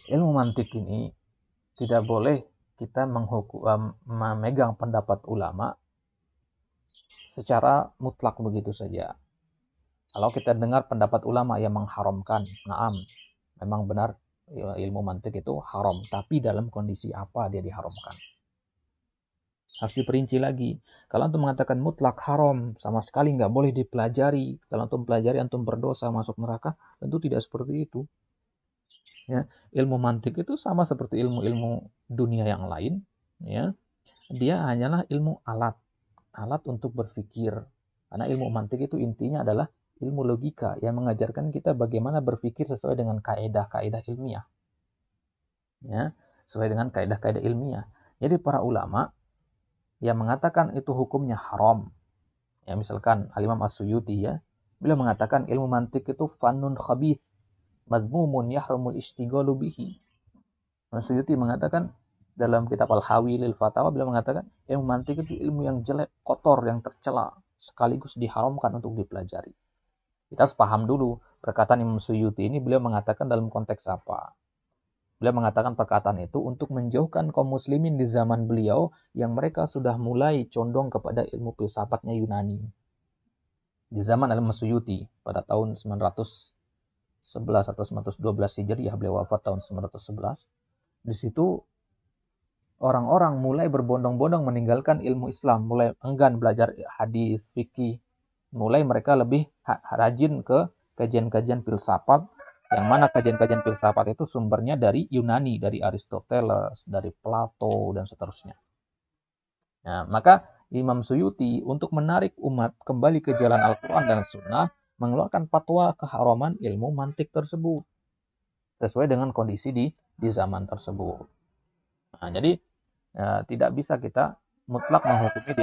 A: ilmu mantik ini tidak boleh kita memegang pendapat ulama secara mutlak begitu saja. Kalau kita dengar pendapat ulama yang mengharamkan, naam, memang benar ilmu mantik itu haram, tapi dalam kondisi apa dia diharamkan? Harus diperinci lagi. Kalau antum mengatakan mutlak haram, sama sekali nggak boleh dipelajari. Kalau antum pelajari, antum berdosa masuk neraka, tentu tidak seperti itu. Ya, ilmu mantik itu sama seperti ilmu-ilmu dunia yang lain. Ya, dia hanyalah ilmu alat untuk berpikir. Karena ilmu mantik itu intinya adalah ilmu logika yang mengajarkan kita bagaimana berpikir sesuai dengan kaidah-kaidah ilmiah. Ya, sesuai dengan kaidah-kaidah ilmiah. Jadi para ulama yang mengatakan itu hukumnya haram. Ya, misalkan Al-Imam As-Suyuti ya, beliau mengatakan ilmu mantik itu fanun khabith, madmumun yahramul ishtighalu bihi. As-Suyuti mengatakan dalam kitab Al-Hawi lil Fatawa, beliau mengatakan ilmu mantik itu ilmu yang jelek, kotor, yang tercela, sekaligus diharamkan untuk dipelajari. Kita harus paham dulu perkataan Imam Suyuti ini beliau mengatakan dalam konteks apa. Beliau mengatakan perkataan itu untuk menjauhkan kaum muslimin di zaman beliau yang mereka sudah mulai condong kepada ilmu filsafatnya Yunani. Di zaman Al-Imam Suyuti pada tahun 911 atau 912 Hijriah, beliau wafat tahun 911. Di situ orang-orang mulai berbondong-bondong meninggalkan ilmu Islam, mulai enggan belajar hadis, fikih, mulai mereka lebih rajin ke kajian-kajian filsafat, yang mana kajian-kajian filsafat itu sumbernya dari Yunani, dari Aristoteles, dari Plato, dan seterusnya. Nah, maka Imam Suyuti untuk menarik umat kembali ke jalan Al-Quran dan Sunnah, mengeluarkan fatwa keharaman ilmu mantik tersebut, sesuai dengan kondisi di zaman tersebut. Nah, jadi tidak bisa kita mutlak menghukumi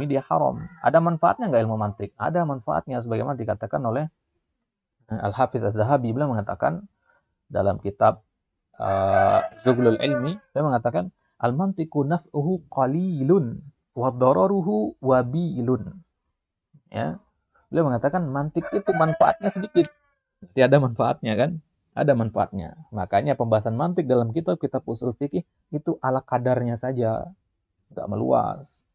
A: dia haram. Ada manfaatnya nggak ilmu mantik? Ada manfaatnya, sebagaimana dikatakan oleh Al-Hafiz Az-Zahabi. Beliau mengatakan dalam kitab Zughlul Ilmi, beliau mengatakan al-mantiku naf'uhu qalilun wa dararuhu wabilun. Ya. Beliau mengatakan mantik itu manfaatnya sedikit. Jadi ada manfaatnya kan? Ada manfaatnya. Makanya pembahasan mantik dalam kitab-kitab usul fikih itu ala kadarnya saja, nggak meluas.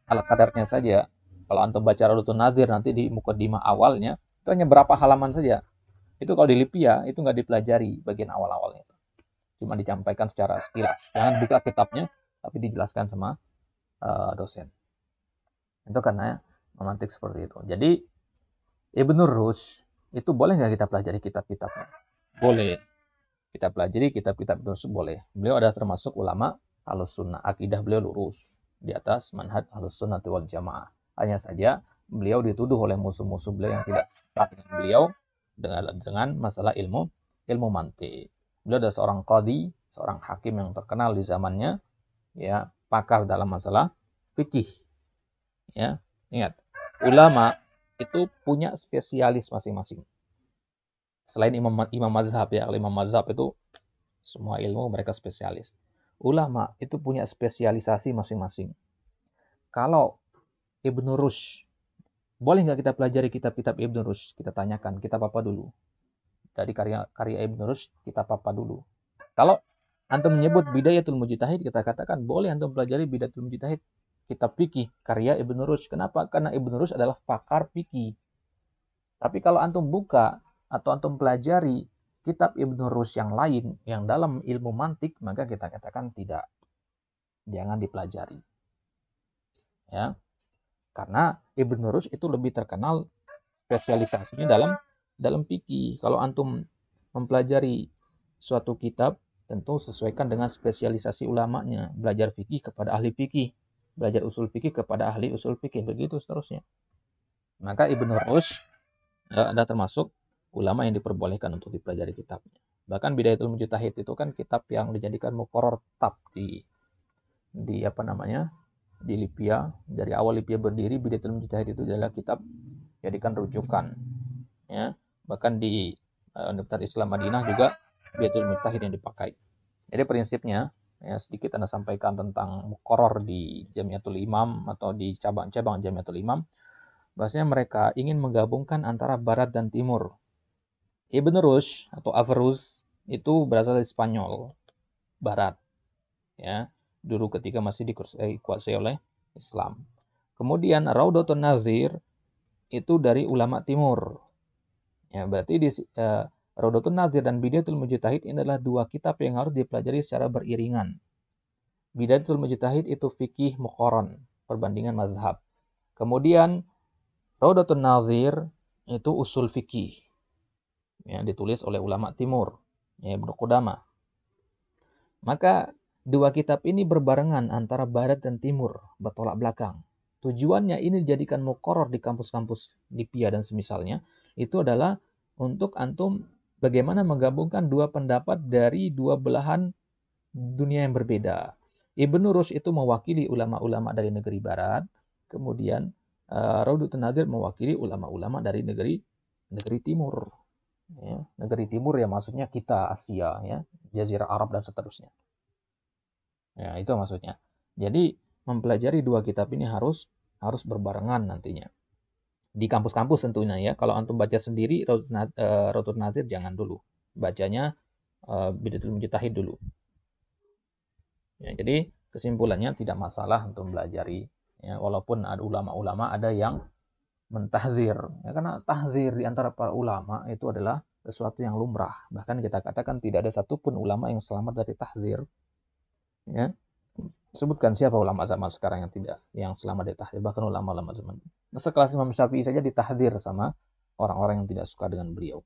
A: Ala kadarnya saja. Kalau antum baca Raudhatun Nadhir nanti di mukadimah awalnya, itu hanya berapa halaman saja. Itu kalau di Lipia, itu nggak dipelajari bagian awal-awalnya. Cuma disampaikan secara sekilas. Jangan buka kitabnya, tapi dijelaskan sama dosen. Itu karena memantik seperti itu. Jadi, Ibnu Rushd itu boleh nggak kita pelajari kitab-kitabnya? Boleh. Kita pelajari kitab-kitab Ibnu Rushd boleh. Beliau adalah termasuk ulama Ahlus Sunnah. Akidah beliau lurus di atas manhaj Ahlus Sunnah wal Jamaah. Hanya saja beliau dituduh oleh musuh-musuh beliau yang tidak suka dengan beliau dengan masalah ilmu mantik. Beliau adalah seorang qadhi, seorang hakim yang terkenal di zamannya, ya, pakar dalam masalah fikih. Ya, ingat, ulama itu punya spesialis masing-masing. Selain imam mazhab ya, kalau imam mazhab itu semua ilmu mereka spesialis. Ulama itu punya spesialisasi masing-masing. Kalau Ibnu Rushd, boleh nggak kita pelajari kitab-kitab Ibnu Rushd? Kita tanyakan, kitab apa dulu? Dari karya Ibnu Rushd, kitab apa dulu? Kalau antum menyebut Bidayatul Mujtahid, kita katakan boleh antum pelajari Bidayatul Mujtahid, kitab fikih karya Ibnu Rushd. Kenapa? Karena Ibnu Rushd adalah pakar fikih. Tapi kalau antum buka atau antum pelajari kitab Ibnu Rushd yang lain yang dalam ilmu mantik, maka kita katakan tidak. Jangan dipelajari. Ya. Karena Ibnu Rushd itu lebih terkenal spesialisasinya dalam fikih. Kalau antum mempelajari suatu kitab, tentu sesuaikan dengan spesialisasi ulamanya. Belajar fikih kepada ahli fikih, belajar usul fikih kepada ahli usul fikih, begitu seterusnya. Maka Ibnu Rushd ada termasuk ulama yang diperbolehkan untuk dipelajari kitabnya. Bahkan Bidayatul Mujtahid itu kan kitab yang dijadikan muqarrar tetap di Lipia. Dari awal Lipia berdiri, Bidayatul Mujtahid itu adalah kitab jadikan rujukan. Ya, bahkan di Universitas Islam Madinah juga Bidayatul Mujtahid yang dipakai. Jadi prinsipnya, ya, sedikit Anda sampaikan tentang muqarrar di Jamiatul Imam atau di cabang-cabang Jamiatul Imam. Bahasanya mereka ingin menggabungkan antara barat dan timur. Ibn Rushd atau Averroes itu berasal dari Spanyol Barat, ya, dulu ketika masih dikuasai oleh Islam. Kemudian Raudatun Nazir itu dari ulama timur. Ya, berarti Raudatun Nazir dan Bidayatul Mujtahid ini adalah dua kitab yang harus dipelajari secara beriringan. Bidayatul Mujtahid itu fikih muqaran, perbandingan mazhab. Kemudian Raudatun Nazir itu usul fikih, ya, ditulis oleh ulama timur, ya, Ibnu Qudamah. Maka dua kitab ini berbarengan antara barat dan timur, bertolak belakang. Tujuannya ini dijadikan muqarrar di kampus-kampus di PIA dan semisalnya, itu adalah untuk antum bagaimana menggabungkan dua pendapat dari dua belahan dunia yang berbeda. Ibnu Rushd itu mewakili ulama-ulama dari negeri barat, kemudian Raudatun Nazir mewakili ulama-ulama dari negeri timur. Ya, negeri timur ya maksudnya kita Asia, ya, Jazirah Arab dan seterusnya. Ya, itu maksudnya. Jadi mempelajari dua kitab ini harus berbarengan nantinya. Di kampus-kampus tentunya ya. Kalau antum baca sendiri Raudatun Nazir jangan dulu. Bacanya Bidayatul Mujtahid dulu. Ya, jadi kesimpulannya tidak masalah untuk mempelajari, ya, walaupun ada ulama-ulama ada yang mentahzir, ya, karena tahzir di antara para ulama itu adalah sesuatu yang lumrah. Bahkan kita katakan tidak ada satupun ulama yang selamat dari tahzir. Ya. Sebutkan siapa ulama zaman sekarang yang selamat dari tahzir, bahkan ulama-ulama zaman. Sekelas Imam Syafi'i saja ditahzir sama orang-orang yang tidak suka dengan beliau.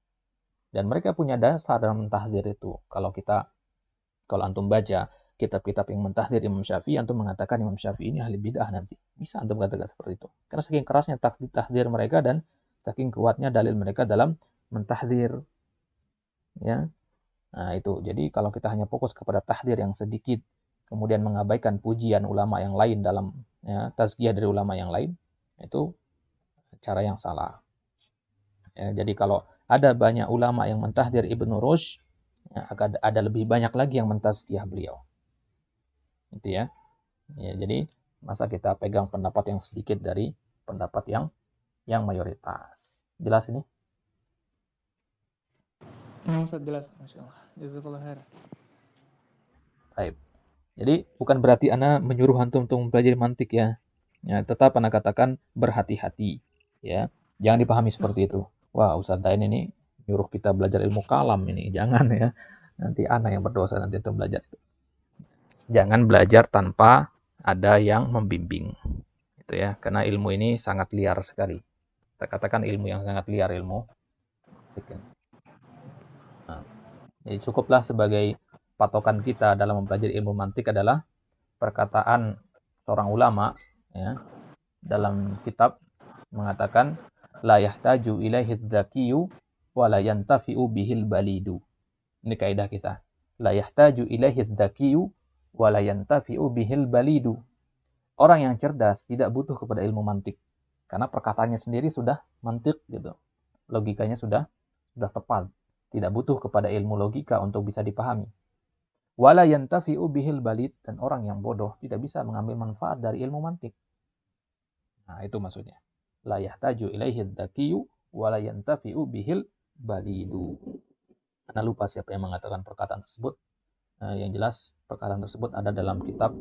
A: Dan mereka punya dasar dalam mentahzir itu. Kalau antum baca kitab-kitab yang mentahzir Imam Syafi'i, antum mengatakan Imam Syafi'i ini ahli bid'ah nanti. Bisa antum katakan seperti itu. Karena saking kerasnya tahzir mereka dan saking kuatnya dalil mereka dalam mentahzir. Ya. Nah, itu. Jadi kalau kita hanya fokus kepada tahzir yang sedikit, kemudian mengabaikan pujian ulama yang lain dalam, ya, tazkiyah dari ulama yang lain, itu cara yang salah. Ya, jadi kalau ada banyak ulama yang mentahzir Ibnu Rushd, ya, ada lebih banyak lagi yang mentazkiyah beliau. Itu ya. Ya, jadi masa kita pegang pendapat yang sedikit dari pendapat yang mayoritas. Jelas ini?
C: Ustaz, jelas, Masya Allah. Jazakallah khair.
A: Baik. Jadi bukan berarti Ana menyuruh antum untuk mempelajari mantik ya. Ya, tetap Ana katakan berhati-hati. Ya, jangan dipahami seperti itu. Wah, Ustaz Dain ini nyuruh kita belajar ilmu kalam ini. Jangan ya. Nanti Ana yang berdosa nanti untuk belajar itu. Jangan belajar tanpa ada yang membimbing. Itu ya, karena ilmu ini sangat liar sekali. Kita katakan ilmu yang sangat liar, ilmu. Nah, jadi cukuplah sebagai patokan kita dalam mempelajari ilmu mantik adalah perkataan seorang ulama, ya, dalam kitab mengatakan la yahtaju ilaihi dzakiyu wa la yantafi'u bihil balidu. Ini kaidah kita. La yahtaju ilaihi dzakiyu wa la yantafi'u bihil balidu. Orang yang cerdas tidak butuh kepada ilmu mantik karena perkataannya sendiri sudah mantik gitu. Logikanya sudah tepat. Tidak butuh kepada ilmu logika untuk bisa dipahami. Wala yantafi'u bihil balid, dan orang yang bodoh tidak bisa mengambil manfaat dari ilmu mantik. Nah, itu maksudnya. La yahtaju ilaihi dzakiyu wala yantafi'u bihil balidu. Anda lupa siapa yang mengatakan perkataan tersebut. Yang jelas perkataan tersebut ada dalam kitab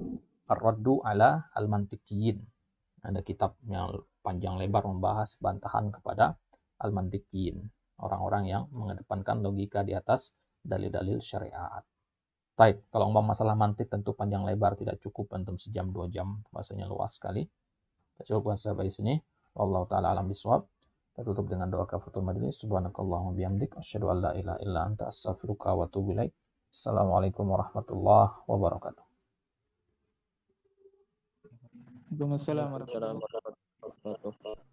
A: Ar-Raddu ala al-Mantiqiyin. Ada kitab yang panjang lebar membahas bantahan kepada al-Mantiqiyin, orang-orang yang mengedepankan logika di atas dalil-dalil syariat. Taib, kalau masalah mantik tentu panjang lebar, tidak cukup antum sejam 2 jam, bahasanya luas sekali. Kita cukupkan sampai di sini. Wallahu taala alam bisawab. Kita tutup dengan doa kafaratul majelis. Subhanakallahumma bihamdik asyhadu an la ilaha illa anta astaghfiruka wa atubu ilaik. Assalamualaikum warahmatullahi wabarakatuh.
C: Waalaikumsalam warahmatullahi wabarakatuh.